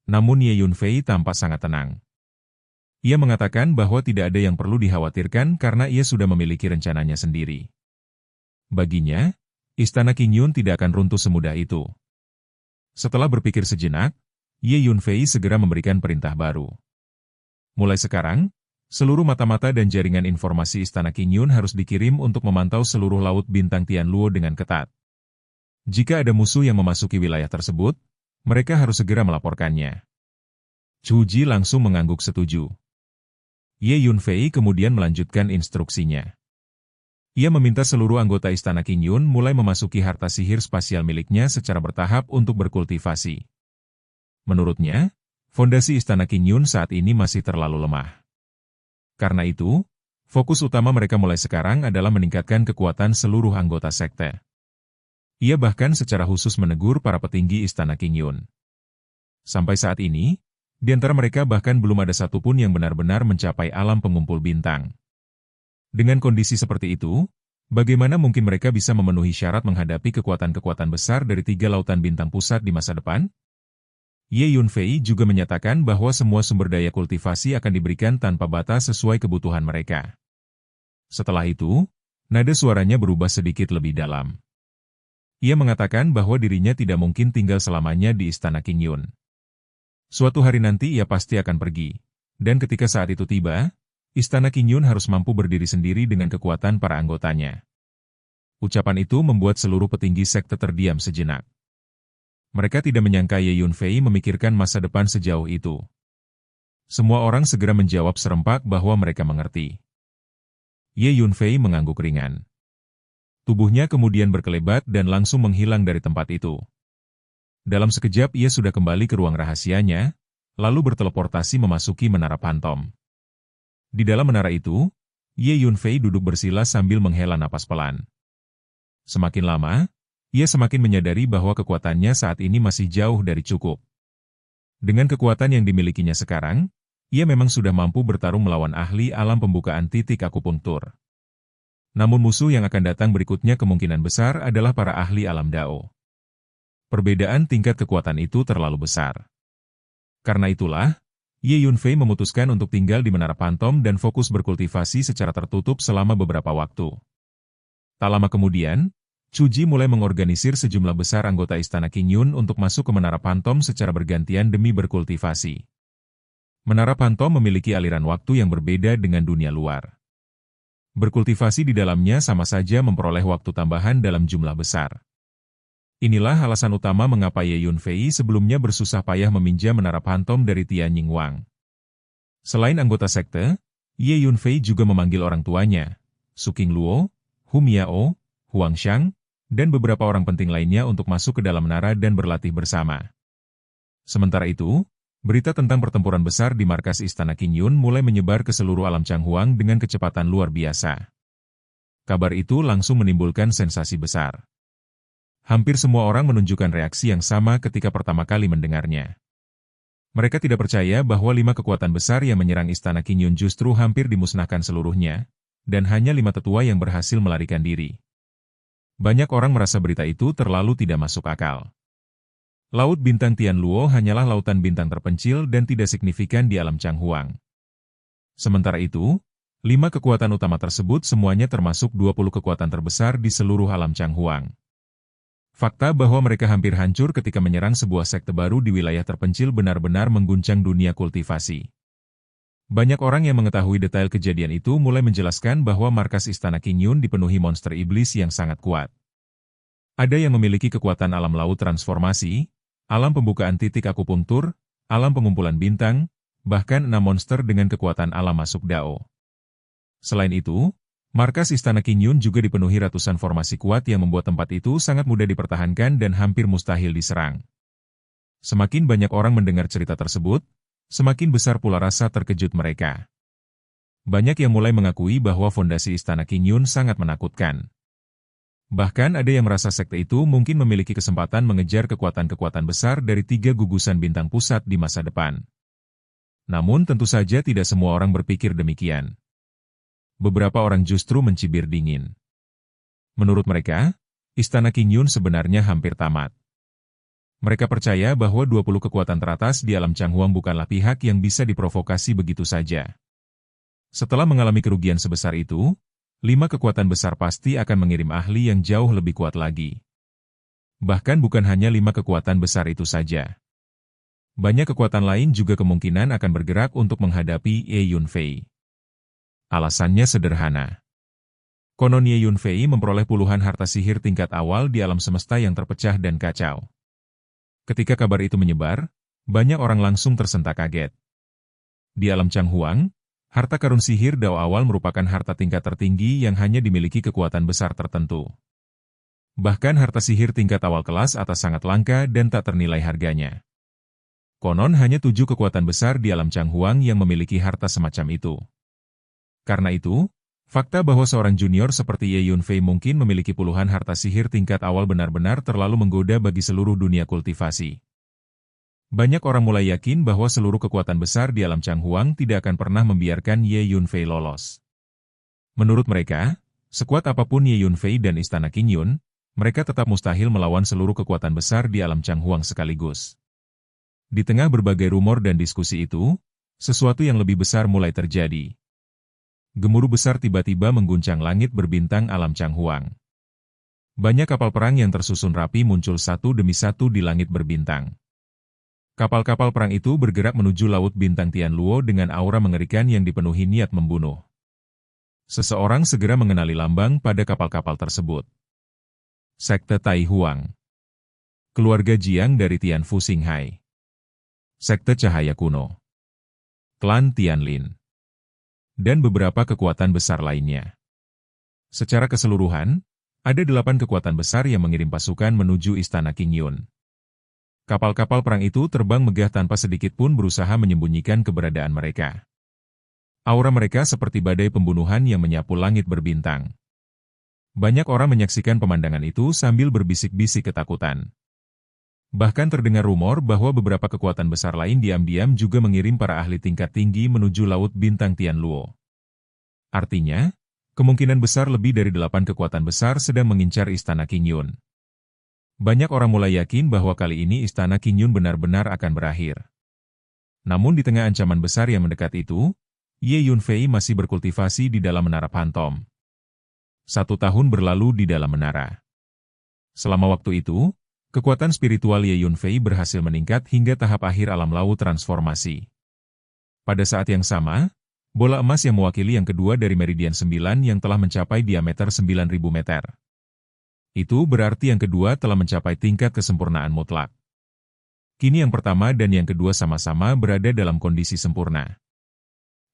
Namun Ye Yunfei tampak sangat tenang. Ia mengatakan bahwa tidak ada yang perlu dikhawatirkan karena ia sudah memiliki rencananya sendiri. Baginya, Istana Qingyun tidak akan runtuh semudah itu. Setelah berpikir sejenak, Ye Yunfei segera memberikan perintah baru. Mulai sekarang, seluruh mata-mata dan jaringan informasi Istana Qingyun harus dikirim untuk memantau seluruh laut bintang Tianluo dengan ketat. Jika ada musuh yang memasuki wilayah tersebut, mereka harus segera melaporkannya. Chu Ji langsung mengangguk setuju. Ye Yunfei kemudian melanjutkan instruksinya. Ia meminta seluruh anggota Istana Qingyun mulai memasuki harta sihir spasial miliknya secara bertahap untuk berkultivasi. Menurutnya, fondasi Istana Qingyun saat ini masih terlalu lemah. Karena itu, fokus utama mereka mulai sekarang adalah meningkatkan kekuatan seluruh anggota sekte. Ia bahkan secara khusus menegur para petinggi Istana Qingyun. Sampai saat ini, di antara mereka bahkan belum ada satupun yang benar-benar mencapai alam pengumpul bintang. Dengan kondisi seperti itu, bagaimana mungkin mereka bisa memenuhi syarat menghadapi kekuatan-kekuatan besar dari 3 lautan bintang pusat di masa depan? Ye Yunfei juga menyatakan bahwa semua sumber daya kultivasi akan diberikan tanpa batas sesuai kebutuhan mereka. Setelah itu, nada suaranya berubah sedikit lebih dalam. Ia mengatakan bahwa dirinya tidak mungkin tinggal selamanya di Istana Qingyun. Suatu hari nanti ia pasti akan pergi, dan ketika saat itu tiba, Istana Qingyun harus mampu berdiri sendiri dengan kekuatan para anggotanya. Ucapan itu membuat seluruh petinggi sekte terdiam sejenak. Mereka tidak menyangka Ye Yunfei memikirkan masa depan sejauh itu. Semua orang segera menjawab serempak bahwa mereka mengerti. Ye Yunfei mengangguk ringan. Tubuhnya kemudian berkelebat dan langsung menghilang dari tempat itu. Dalam sekejap ia sudah kembali ke ruang rahasianya, lalu berteleportasi memasuki menara Pantom. Di dalam menara itu, Ye Yunfei duduk bersila sambil menghela napas pelan. Semakin lama, ia semakin menyadari bahwa kekuatannya saat ini masih jauh dari cukup. Dengan kekuatan yang dimilikinya sekarang, ia memang sudah mampu bertarung melawan ahli alam pembukaan titik akupunktur. Namun musuh yang akan datang berikutnya kemungkinan besar adalah para ahli alam Dao. Perbedaan tingkat kekuatan itu terlalu besar. Karena itulah, Ye Yunfei memutuskan untuk tinggal di Menara Pantom dan fokus berkultivasi secara tertutup selama beberapa waktu. Tak lama kemudian, Chu Ji mulai mengorganisir sejumlah besar anggota Istana Qingyun untuk masuk ke Menara Pantom secara bergantian demi berkultivasi. Menara Pantom memiliki aliran waktu yang berbeda dengan dunia luar. Berkultivasi di dalamnya sama saja memperoleh waktu tambahan dalam jumlah besar. Inilah alasan utama mengapa Ye Yunfei sebelumnya bersusah payah meminjam Menara Pantom dari Tian Yingwang. Selain anggota sekte, Ye Yunfei juga memanggil orang tuanya, Su Qingluo, Hu Miao, Huang Shang, dan beberapa orang penting lainnya untuk masuk ke dalam menara dan berlatih bersama. Sementara itu, berita tentang pertempuran besar di markas Istana Qingyun mulai menyebar ke seluruh alam Changhuang dengan kecepatan luar biasa. Kabar itu langsung menimbulkan sensasi besar. Hampir semua orang menunjukkan reaksi yang sama ketika pertama kali mendengarnya. Mereka tidak percaya bahwa 5 kekuatan besar yang menyerang Istana Qingyun justru hampir dimusnahkan seluruhnya, dan hanya 5 tetua yang berhasil melarikan diri. Banyak orang merasa berita itu terlalu tidak masuk akal. Laut Bintang Tianluo hanyalah lautan bintang terpencil dan tidak signifikan di alam Changhuang. Sementara itu, 5 kekuatan utama tersebut semuanya termasuk 20 kekuatan terbesar di seluruh alam Changhuang. Fakta bahwa mereka hampir hancur ketika menyerang sebuah sekte baru di wilayah terpencil benar-benar mengguncang dunia kultivasi. Banyak orang yang mengetahui detail kejadian itu mulai menjelaskan bahwa markas Istana Qingyun dipenuhi monster iblis yang sangat kuat. Ada yang memiliki kekuatan alam laut transformasi, alam pembukaan titik akupunktur, alam pengumpulan bintang, bahkan 6 monster dengan kekuatan alam masuk Dao. Selain itu, markas Istana Qingyun juga dipenuhi ratusan formasi kuat yang membuat tempat itu sangat mudah dipertahankan dan hampir mustahil diserang. Semakin banyak orang mendengar cerita tersebut, semakin besar pula rasa terkejut mereka. Banyak yang mulai mengakui bahwa fondasi Istana Qingyun sangat menakutkan. Bahkan ada yang merasa sekte itu mungkin memiliki kesempatan mengejar kekuatan-kekuatan besar dari 3 gugusan bintang pusat di masa depan. Namun tentu saja tidak semua orang berpikir demikian. Beberapa orang justru mencibir dingin. Menurut mereka, Istana Qingyun sebenarnya hampir tamat. Mereka percaya bahwa 20 kekuatan teratas di alam Changhuang bukanlah pihak yang bisa diprovokasi begitu saja. Setelah mengalami kerugian sebesar itu, 5 kekuatan besar pasti akan mengirim ahli yang jauh lebih kuat lagi. Bahkan bukan hanya 5 kekuatan besar itu saja. Banyak kekuatan lain juga kemungkinan akan bergerak untuk menghadapi Ye Yunfei. Alasannya sederhana. Konon Ye Yunfei memperoleh puluhan harta sihir tingkat awal di alam semesta yang terpecah dan kacau. Ketika kabar itu menyebar, banyak orang langsung tersentak kaget. Di alam Changhuang, harta karun sihir Dao awal merupakan harta tingkat tertinggi yang hanya dimiliki kekuatan besar tertentu. Bahkan harta sihir tingkat awal kelas atas sangat langka dan tak ternilai harganya. Konon hanya 7 kekuatan besar di alam Changhuang yang memiliki harta semacam itu. Karena itu, fakta bahwa seorang junior seperti Ye Yunfei mungkin memiliki puluhan harta sihir tingkat awal benar-benar terlalu menggoda bagi seluruh dunia kultivasi. Banyak orang mulai yakin bahwa seluruh kekuatan besar di alam Changhuang tidak akan pernah membiarkan Ye Yunfei lolos. Menurut mereka, sekuat apapun Ye Yunfei dan Istana Qingyun, mereka tetap mustahil melawan seluruh kekuatan besar di alam Changhuang sekaligus. Di tengah berbagai rumor dan diskusi itu, sesuatu yang lebih besar mulai terjadi. Gemuruh besar tiba-tiba mengguncang langit berbintang alam Changhuang. Banyak kapal perang yang tersusun rapi muncul satu demi satu di langit berbintang. Kapal-kapal perang itu bergerak menuju Laut Bintang Tianluo dengan aura mengerikan yang dipenuhi niat membunuh. Seseorang segera mengenali lambang pada kapal-kapal tersebut. Sekte Tai Huang. Keluarga Jiang dari Tianfu Xinghai. Sekte Cahaya Kuno. Klan Tianlin. Dan beberapa kekuatan besar lainnya. Secara keseluruhan, ada 8 kekuatan besar yang mengirim pasukan menuju Istana Qingyun. Kapal-kapal perang itu terbang megah tanpa sedikit pun berusaha menyembunyikan keberadaan mereka. Aura mereka seperti badai pembunuhan yang menyapu langit berbintang. Banyak orang menyaksikan pemandangan itu sambil berbisik-bisik ketakutan. Bahkan terdengar rumor bahwa beberapa kekuatan besar lain diam-diam juga mengirim para ahli tingkat tinggi menuju Laut Bintang Tianluo. Artinya, kemungkinan besar lebih dari 8 kekuatan besar sedang mengincar Istana Qingyun. Banyak orang mulai yakin bahwa kali ini Istana Qingyun benar-benar akan berakhir. Namun di tengah ancaman besar yang mendekat itu, Ye Yunfei masih berkultivasi di dalam menara Phantom. 1 tahun berlalu di dalam menara. Selama waktu itu, kekuatan spiritual Ye Yunfei berhasil meningkat hingga tahap akhir alam laut transformasi. Pada saat yang sama, bola emas yang mewakili yang kedua dari Meridian 9 yang telah mencapai diameter 9.000 meter. Itu berarti yang kedua telah mencapai tingkat kesempurnaan mutlak. Kini yang pertama dan yang kedua sama-sama berada dalam kondisi sempurna.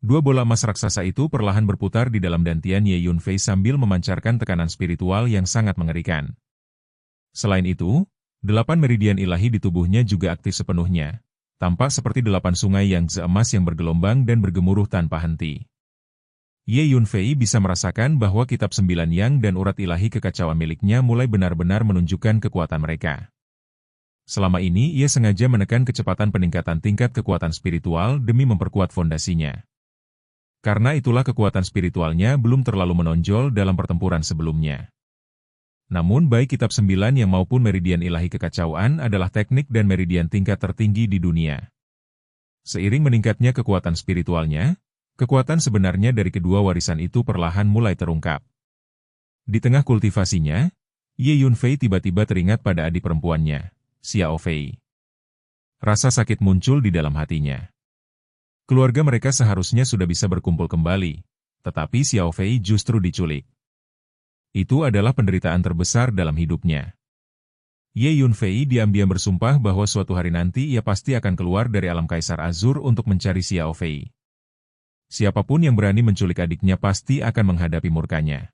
2 bola emas raksasa itu perlahan berputar di dalam dantian Ye Yunfei sambil memancarkan tekanan spiritual yang sangat mengerikan. Selain itu, 8 meridian ilahi di tubuhnya juga aktif sepenuhnya, tampak seperti 8 sungai yang emas yang bergelombang dan bergemuruh tanpa henti. Ye Yunfei bisa merasakan bahwa kitab 9 yang dan urat ilahi kekacauan miliknya mulai benar-benar menunjukkan kekuatan mereka. Selama ini ia sengaja menekan kecepatan peningkatan tingkat kekuatan spiritual demi memperkuat fondasinya. Karena itulah kekuatan spiritualnya belum terlalu menonjol dalam pertempuran sebelumnya. Namun baik kitab 9 yang maupun meridian ilahi kekacauan adalah teknik dan meridian tingkat tertinggi di dunia. Seiring meningkatnya kekuatan spiritualnya, kekuatan sebenarnya dari kedua warisan itu perlahan mulai terungkap. Di tengah kultivasinya, Ye Yunfei tiba-tiba teringat pada adik perempuannya, Xiao Fei. Rasa sakit muncul di dalam hatinya. Keluarga mereka seharusnya sudah bisa berkumpul kembali, tetapi Xiao Fei justru diculik. Itu adalah penderitaan terbesar dalam hidupnya. Ye Yunfei diam-diam bersumpah bahwa suatu hari nanti ia pasti akan keluar dari alam Kaisar Azur untuk mencari Xiao Fei. Siapapun yang berani menculik adiknya pasti akan menghadapi murkanya.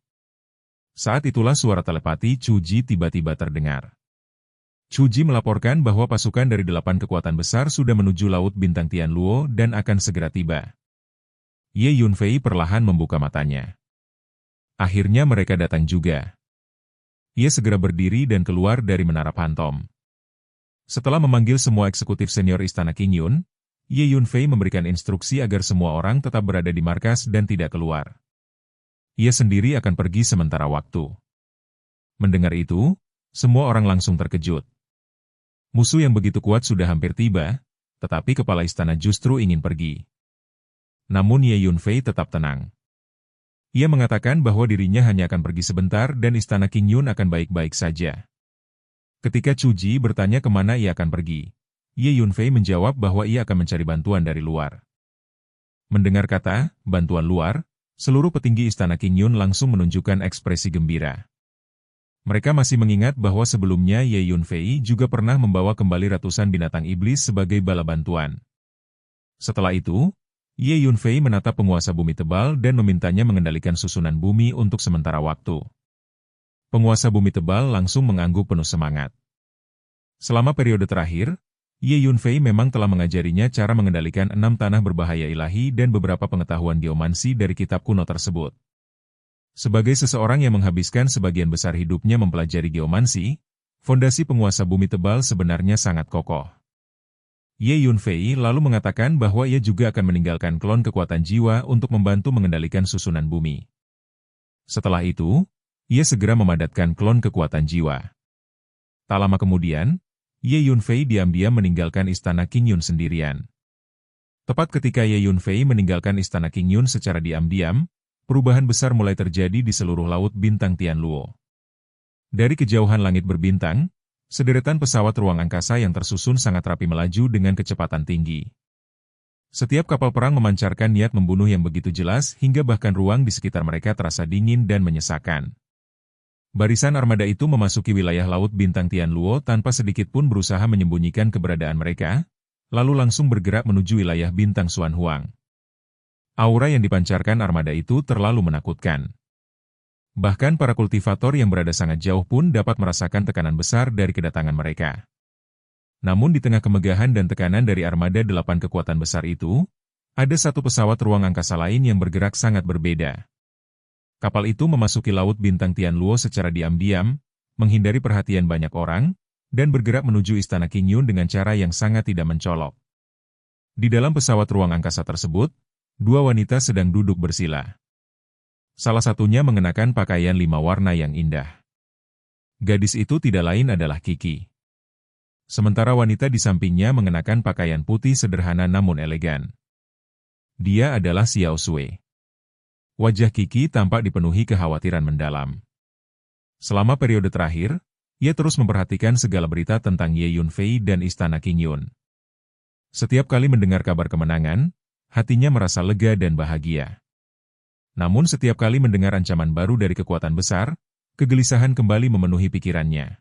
Saat itulah suara telepati Chu Ji tiba-tiba terdengar. Chu Ji melaporkan bahwa pasukan dari 8 kekuatan besar sudah menuju Laut Bintang Tianluo dan akan segera tiba. Ye Yunfei perlahan membuka matanya. Akhirnya mereka datang juga. Ia segera berdiri dan keluar dari menara Phantom. Setelah memanggil semua eksekutif senior Istana Qingyun, Ye Yunfei memberikan instruksi agar semua orang tetap berada di markas dan tidak keluar. Ia sendiri akan pergi sementara waktu. Mendengar itu, semua orang langsung terkejut. Musuh yang begitu kuat sudah hampir tiba, tetapi kepala istana justru ingin pergi. Namun Ye Yunfei tetap tenang. Ia mengatakan bahwa dirinya hanya akan pergi sebentar dan Istana Qingyun akan baik-baik saja. Ketika Chu Ji bertanya kemana ia akan pergi, Ye Yunfei menjawab bahwa ia akan mencari bantuan dari luar. Mendengar kata, bantuan luar, seluruh petinggi Istana Qingyun langsung menunjukkan ekspresi gembira. Mereka masih mengingat bahwa sebelumnya Ye Yunfei juga pernah membawa kembali ratusan binatang iblis sebagai bala bantuan. Setelah itu, Ye Yunfei menatap penguasa bumi tebal dan memintanya mengendalikan susunan bumi untuk sementara waktu. Penguasa bumi tebal langsung mengangguk penuh semangat. Selama periode terakhir, Ye Yunfei memang telah mengajarinya cara mengendalikan 6 tanah berbahaya ilahi dan beberapa pengetahuan geomansi dari kitab kuno tersebut. Sebagai seseorang yang menghabiskan sebagian besar hidupnya mempelajari geomansi, fondasi penguasa bumi tebal sebenarnya sangat kokoh. Ye Yunfei lalu mengatakan bahwa ia juga akan meninggalkan klon kekuatan jiwa untuk membantu mengendalikan susunan bumi. Setelah itu, ia segera memadatkan klon kekuatan jiwa. Tak lama kemudian, Ye Yunfei diam-diam meninggalkan Istana Qingyun sendirian. Tepat ketika Ye Yunfei meninggalkan Istana Qingyun secara diam-diam, perubahan besar mulai terjadi di seluruh Laut Bintang Tianluo. Dari kejauhan langit berbintang, sederetan pesawat ruang angkasa yang tersusun sangat rapi melaju dengan kecepatan tinggi. Setiap kapal perang memancarkan niat membunuh yang begitu jelas hingga bahkan ruang di sekitar mereka terasa dingin dan menyesakan. Barisan armada itu memasuki wilayah Laut Bintang Tianluo tanpa sedikit pun berusaha menyembunyikan keberadaan mereka, lalu langsung bergerak menuju wilayah Bintang Xuanhuang. Aura yang dipancarkan armada itu terlalu menakutkan. Bahkan para kultivator yang berada sangat jauh pun dapat merasakan tekanan besar dari kedatangan mereka. Namun di tengah kemegahan dan tekanan dari armada 8 kekuatan besar itu, ada satu pesawat ruang angkasa lain yang bergerak sangat berbeda. Kapal itu memasuki Laut Bintang Tianluo secara diam-diam, menghindari perhatian banyak orang, dan bergerak menuju Istana Qingyun dengan cara yang sangat tidak mencolok. Di dalam pesawat ruang angkasa tersebut, 2 wanita sedang duduk bersila. Salah satunya mengenakan pakaian 5 warna yang indah. Gadis itu tidak lain adalah Qi. Sementara wanita di sampingnya mengenakan pakaian putih sederhana namun elegan. Dia adalah Xiao Sui. Wajah Qi tampak dipenuhi kekhawatiran mendalam. Selama periode terakhir, ia terus memperhatikan segala berita tentang Ye Yunfei dan Istana Qingyun. Setiap kali mendengar kabar kemenangan, hatinya merasa lega dan bahagia. Namun setiap kali mendengar ancaman baru dari kekuatan besar, kegelisahan kembali memenuhi pikirannya.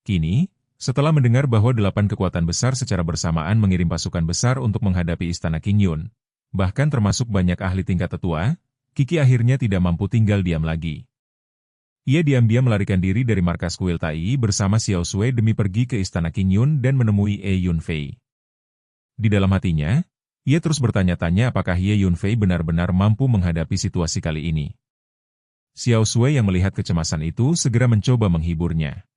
Kini, setelah mendengar bahwa 8 kekuatan besar secara bersamaan mengirim pasukan besar untuk menghadapi Istana Qingyun, bahkan termasuk banyak ahli tingkat tetua, Qi akhirnya tidak mampu tinggal diam lagi. Ia diam-diam melarikan diri dari markas kuil Tai bersama Xiao Sui demi pergi ke Istana Qingyun dan menemui Ye Yunfei. Di dalam hatinya, ia terus bertanya-tanya apakah Ye Yunfei benar-benar mampu menghadapi situasi kali ini. Xiao Sui yang melihat kecemasan itu segera mencoba menghiburnya.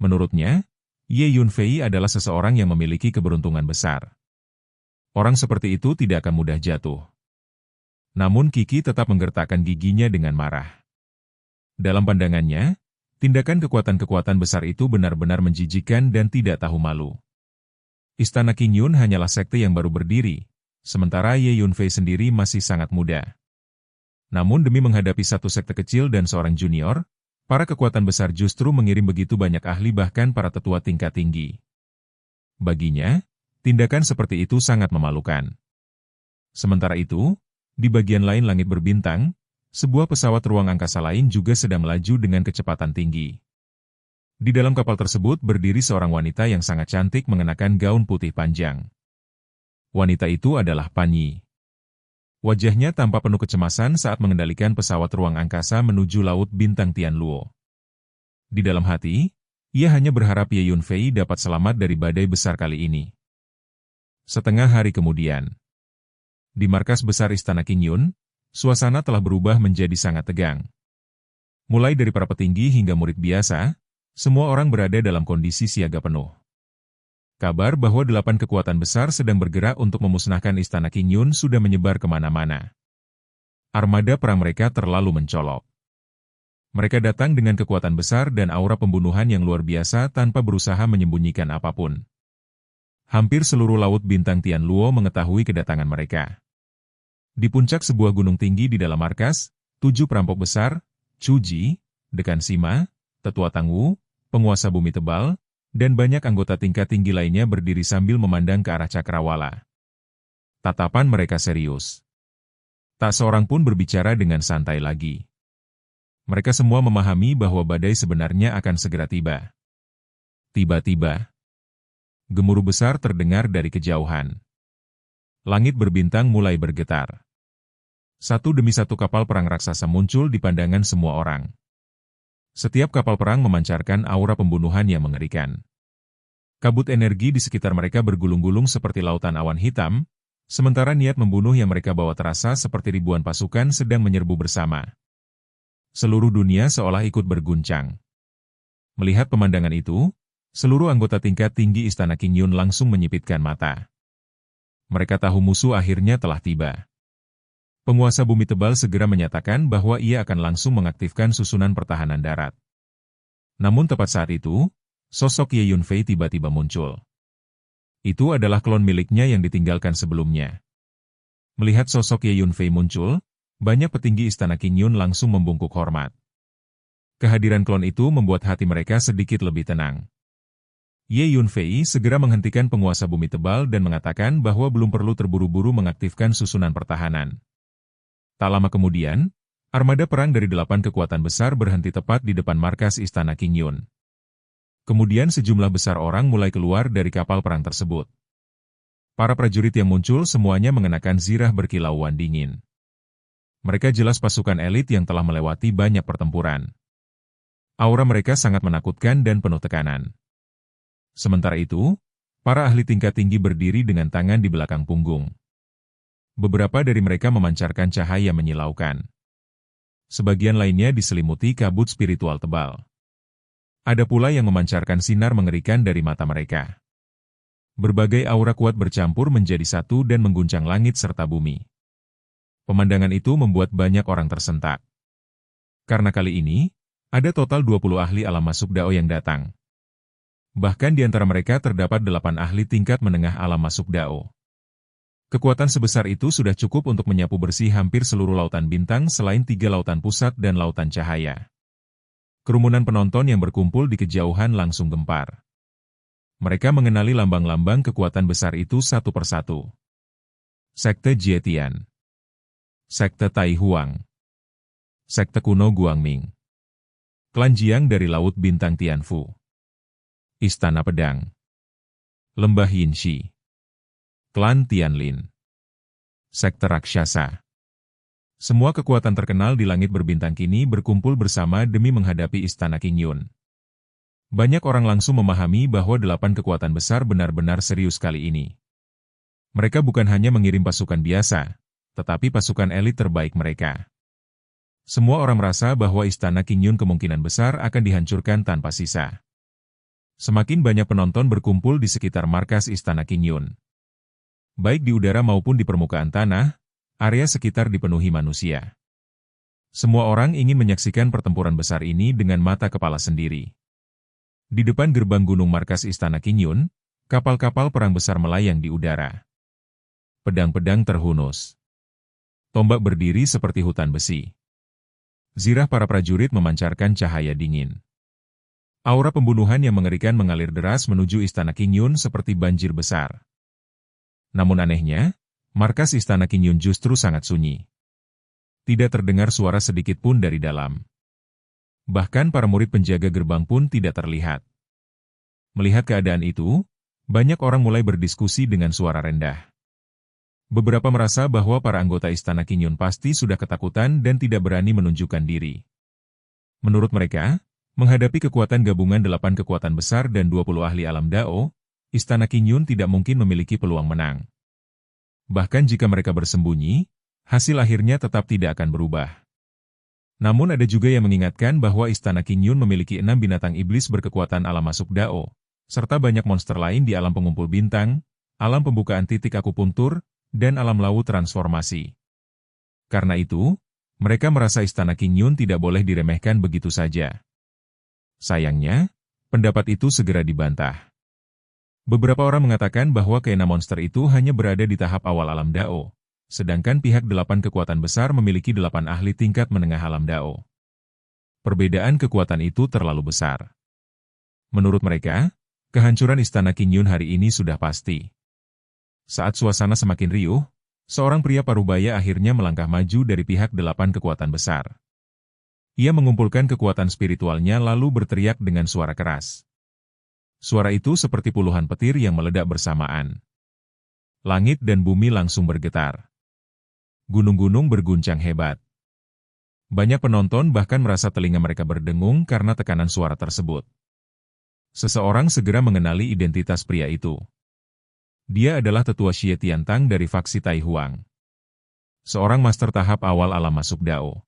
Menurutnya, Ye Yunfei adalah seseorang yang memiliki keberuntungan besar. Orang seperti itu tidak akan mudah jatuh. Namun Qi tetap menggertakkan giginya dengan marah. Dalam pandangannya, tindakan kekuatan-kekuatan besar itu benar-benar menjijikkan dan tidak tahu malu. Istana Qingyun hanyalah sekte yang baru berdiri, sementara Ye Yunfei sendiri masih sangat muda. Namun demi menghadapi satu sekte kecil dan seorang junior, para kekuatan besar justru mengirim begitu banyak ahli bahkan para tetua tingkat tinggi. Baginya, tindakan seperti itu sangat memalukan. Sementara itu, di bagian lain langit berbintang, sebuah pesawat ruang angkasa lain juga sedang melaju dengan kecepatan tinggi. Di dalam kapal tersebut berdiri seorang wanita yang sangat cantik mengenakan gaun putih panjang. Wanita itu adalah Pan Yi. Wajahnya tampak penuh kecemasan saat mengendalikan pesawat ruang angkasa menuju Laut Bintang Tianluo. Di dalam hati, ia hanya berharap Ye Yunfei dapat selamat dari badai besar kali ini. Setengah hari kemudian, di markas besar Istana Qingyun, suasana telah berubah menjadi sangat tegang. Mulai dari para petinggi hingga murid biasa, semua orang berada dalam kondisi siaga penuh. Kabar bahwa 8 kekuatan besar sedang bergerak untuk memusnahkan Istana Qingyun sudah menyebar kemana-mana. Armada perang mereka terlalu mencolok. Mereka datang dengan kekuatan besar dan aura pembunuhan yang luar biasa tanpa berusaha menyembunyikan apapun. Hampir seluruh Laut Bintang Tianluo mengetahui kedatangan mereka. Di puncak sebuah gunung tinggi di dalam markas, 7 perampok besar, Chu Ji, Dekan Sima, Tetua Tangwu, penguasa bumi tebal, dan banyak anggota tingkat tinggi lainnya berdiri sambil memandang ke arah cakrawala. Tatapan mereka serius. Tak seorang pun berbicara dengan santai lagi. Mereka semua memahami bahwa badai sebenarnya akan segera tiba. Tiba-tiba, gemuruh besar terdengar dari kejauhan. Langit berbintang mulai bergetar. Satu demi satu kapal perang raksasa muncul di pandangan semua orang. Setiap kapal perang memancarkan aura pembunuhan yang mengerikan. Kabut energi di sekitar mereka bergulung-gulung seperti lautan awan hitam, sementara niat membunuh yang mereka bawa terasa seperti ribuan pasukan sedang menyerbu bersama. Seluruh dunia seolah ikut berguncang. Melihat pemandangan itu, seluruh anggota tingkat tinggi Istana Qingyun langsung menyipitkan mata. Mereka tahu musuh akhirnya telah tiba. Penguasa bumi tebal segera menyatakan bahwa ia akan langsung mengaktifkan susunan pertahanan darat. Namun tepat saat itu, sosok Ye Yunfei tiba-tiba muncul. Itu adalah klon miliknya yang ditinggalkan sebelumnya. Melihat sosok Ye Yunfei muncul, banyak petinggi Istana Qingyun langsung membungkuk hormat. Kehadiran klon itu membuat hati mereka sedikit lebih tenang. Ye Yunfei segera menghentikan penguasa bumi tebal dan mengatakan bahwa belum perlu terburu-buru mengaktifkan susunan pertahanan. Tak lama kemudian, armada perang dari 8 kekuatan besar berhenti tepat di depan markas Istana Qingyun. Kemudian sejumlah besar orang mulai keluar dari kapal perang tersebut. Para prajurit yang muncul semuanya mengenakan zirah berkilauan dingin. Mereka jelas pasukan elit yang telah melewati banyak pertempuran. Aura mereka sangat menakutkan dan penuh tekanan. Sementara itu, para ahli tingkat tinggi berdiri dengan tangan di belakang punggung. Beberapa dari mereka memancarkan cahaya menyilaukan. Sebagian lainnya diselimuti kabut spiritual tebal. Ada pula yang memancarkan sinar mengerikan dari mata mereka. Berbagai aura kuat bercampur menjadi satu dan mengguncang langit serta bumi. Pemandangan itu membuat banyak orang tersentak. Karena kali ini, Ada total 20 ahli alam masuk Dao yang datang. Bahkan di antara mereka terdapat 8 ahli tingkat menengah alam masuk Dao. Kekuatan sebesar itu sudah cukup untuk menyapu bersih hampir seluruh lautan bintang selain 3 lautan pusat dan lautan cahaya. Kerumunan penonton yang berkumpul di kejauhan langsung gempar. Mereka mengenali lambang-lambang kekuatan besar itu satu persatu. Sekte Jietian, Sekte Tai Huang, Sekte kuno Guangming, Klan Jiang dari Laut Bintang Tianfu, Istana Pedang, Lembah Yinshi, Klan Tianlin, Sekte Raksasa. Semua kekuatan terkenal di langit berbintang kini berkumpul bersama demi menghadapi Istana Qingyun. Banyak orang langsung memahami bahwa 8 kekuatan besar benar-benar serius kali ini. Mereka bukan hanya mengirim pasukan biasa, tetapi pasukan elit terbaik mereka. Semua orang merasa bahwa Istana Qingyun kemungkinan besar akan dihancurkan tanpa sisa. Semakin banyak penonton berkumpul di sekitar markas Istana Qingyun. Baik di udara maupun di permukaan tanah, area sekitar dipenuhi manusia. Semua orang ingin menyaksikan pertempuran besar ini dengan mata kepala sendiri. Di depan gerbang gunung markas Istana Qingyun, kapal-kapal perang besar melayang di udara. Pedang-pedang terhunus. Tombak berdiri seperti hutan besi. Zirah para prajurit memancarkan cahaya dingin. Aura pembunuhan yang mengerikan mengalir deras menuju Istana Qingyun seperti banjir besar. Namun anehnya, markas Istana Qingyun justru sangat sunyi. Tidak terdengar suara sedikit pun dari dalam. Bahkan para murid penjaga gerbang pun tidak terlihat. Melihat keadaan itu, banyak orang mulai berdiskusi dengan suara rendah. Beberapa merasa bahwa para anggota Istana Qingyun pasti sudah ketakutan dan tidak berani menunjukkan diri. Menurut mereka, menghadapi kekuatan gabungan 8 kekuatan besar dan 20 ahli alam Dao, Istana Qingyun tidak mungkin memiliki peluang menang. Bahkan jika mereka bersembunyi, hasil akhirnya tetap tidak akan berubah. Namun ada juga yang mengingatkan bahwa Istana Qingyun memiliki 6 binatang iblis berkekuatan alam masuk Dao, serta banyak monster lain di alam pengumpul bintang, alam pembukaan titik akupuntur, dan alam laut transformasi. Karena itu, mereka merasa Istana Qingyun tidak boleh diremehkan begitu saja. Sayangnya, pendapat itu segera dibantah. Beberapa orang mengatakan bahwa keenam monster itu hanya berada di tahap awal alam Dao, sedangkan pihak 8 kekuatan besar memiliki 8 ahli tingkat menengah alam Dao. Perbedaan kekuatan itu terlalu besar. Menurut mereka, kehancuran Istana Qingyun hari ini sudah pasti. Saat suasana semakin riuh, seorang pria parubaya akhirnya melangkah maju dari pihak 8 kekuatan besar. Ia mengumpulkan kekuatan spiritualnya lalu berteriak dengan suara keras. Suara itu seperti puluhan petir yang meledak bersamaan. Langit dan bumi langsung bergetar. Gunung-gunung berguncang hebat. Banyak penonton bahkan merasa telinga mereka berdengung karena tekanan suara tersebut. Seseorang segera mengenali identitas pria itu. Dia adalah tetua Xie Tiantang dari faksi Tai Huang. Seorang master tahap awal alam masuk Dao.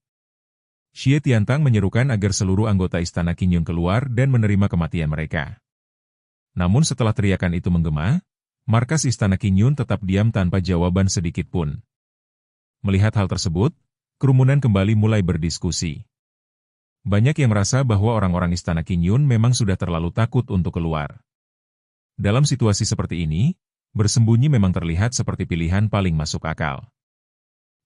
Xie Tiantang menyerukan agar seluruh anggota Istana Qingyun keluar dan menerima kematian mereka. Namun setelah teriakan itu menggema, markas Istana Qingyun tetap diam tanpa jawaban sedikit pun. Melihat hal tersebut, kerumunan kembali mulai berdiskusi. Banyak yang merasa bahwa orang-orang Istana Qingyun memang sudah terlalu takut untuk keluar. Dalam situasi seperti ini, bersembunyi memang terlihat seperti pilihan paling masuk akal.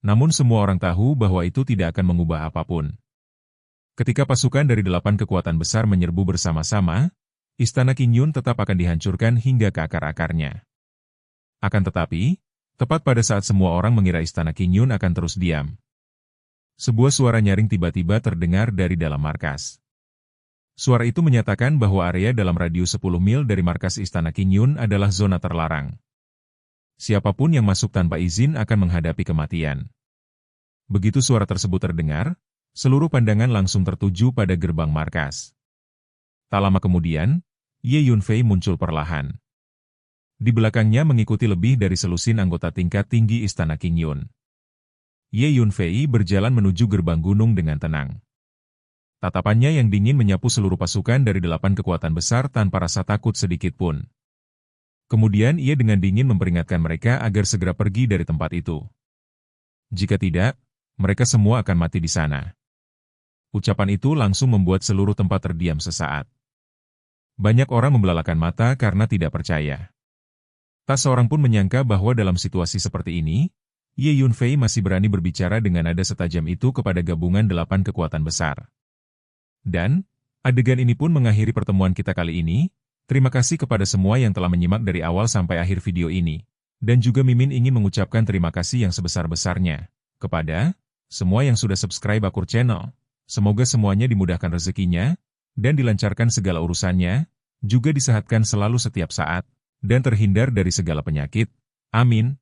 Namun semua orang tahu bahwa itu tidak akan mengubah apapun. Ketika pasukan dari 8 kekuatan besar menyerbu bersama-sama, Istana Qingyun tetap akan dihancurkan hingga ke akar-akarnya. Akan tetapi, tepat pada saat semua orang mengira Istana Qingyun akan terus diam, sebuah suara nyaring tiba-tiba terdengar dari dalam markas. Suara itu menyatakan bahwa area dalam radius 10 mil dari markas Istana Qingyun adalah zona terlarang. Siapapun yang masuk tanpa izin akan menghadapi kematian. Begitu suara tersebut terdengar, seluruh pandangan langsung tertuju pada gerbang markas. Tak lama kemudian, Ye Yunfei muncul perlahan. Di belakangnya mengikuti lebih dari selusin anggota tingkat tinggi Istana Qingyun. Ye Yunfei berjalan menuju gerbang gunung dengan tenang. Tatapannya yang dingin menyapu seluruh pasukan dari 8 kekuatan besar tanpa rasa takut sedikit pun. Kemudian ia dengan dingin memperingatkan mereka agar segera pergi dari tempat itu. Jika tidak, mereka semua akan mati di sana. Ucapan itu langsung membuat seluruh tempat terdiam sesaat. Banyak orang membelalakan mata karena tidak percaya. Tak seorang pun menyangka bahwa dalam situasi seperti ini, Ye Yunfei masih berani berbicara dengan nada setajam itu kepada gabungan 8 kekuatan besar. Dan, adegan ini pun mengakhiri pertemuan kita kali ini. Terima kasih kepada semua yang telah menyimak dari awal sampai akhir video ini. Dan juga Mimin ingin mengucapkan terima kasih yang sebesar-besarnya kepada semua yang sudah subscribe Akur Channel. Semoga semuanya dimudahkan rezekinya, dan dilancarkan segala urusannya, juga disehatkan selalu setiap saat, dan terhindar dari segala penyakit. Amin.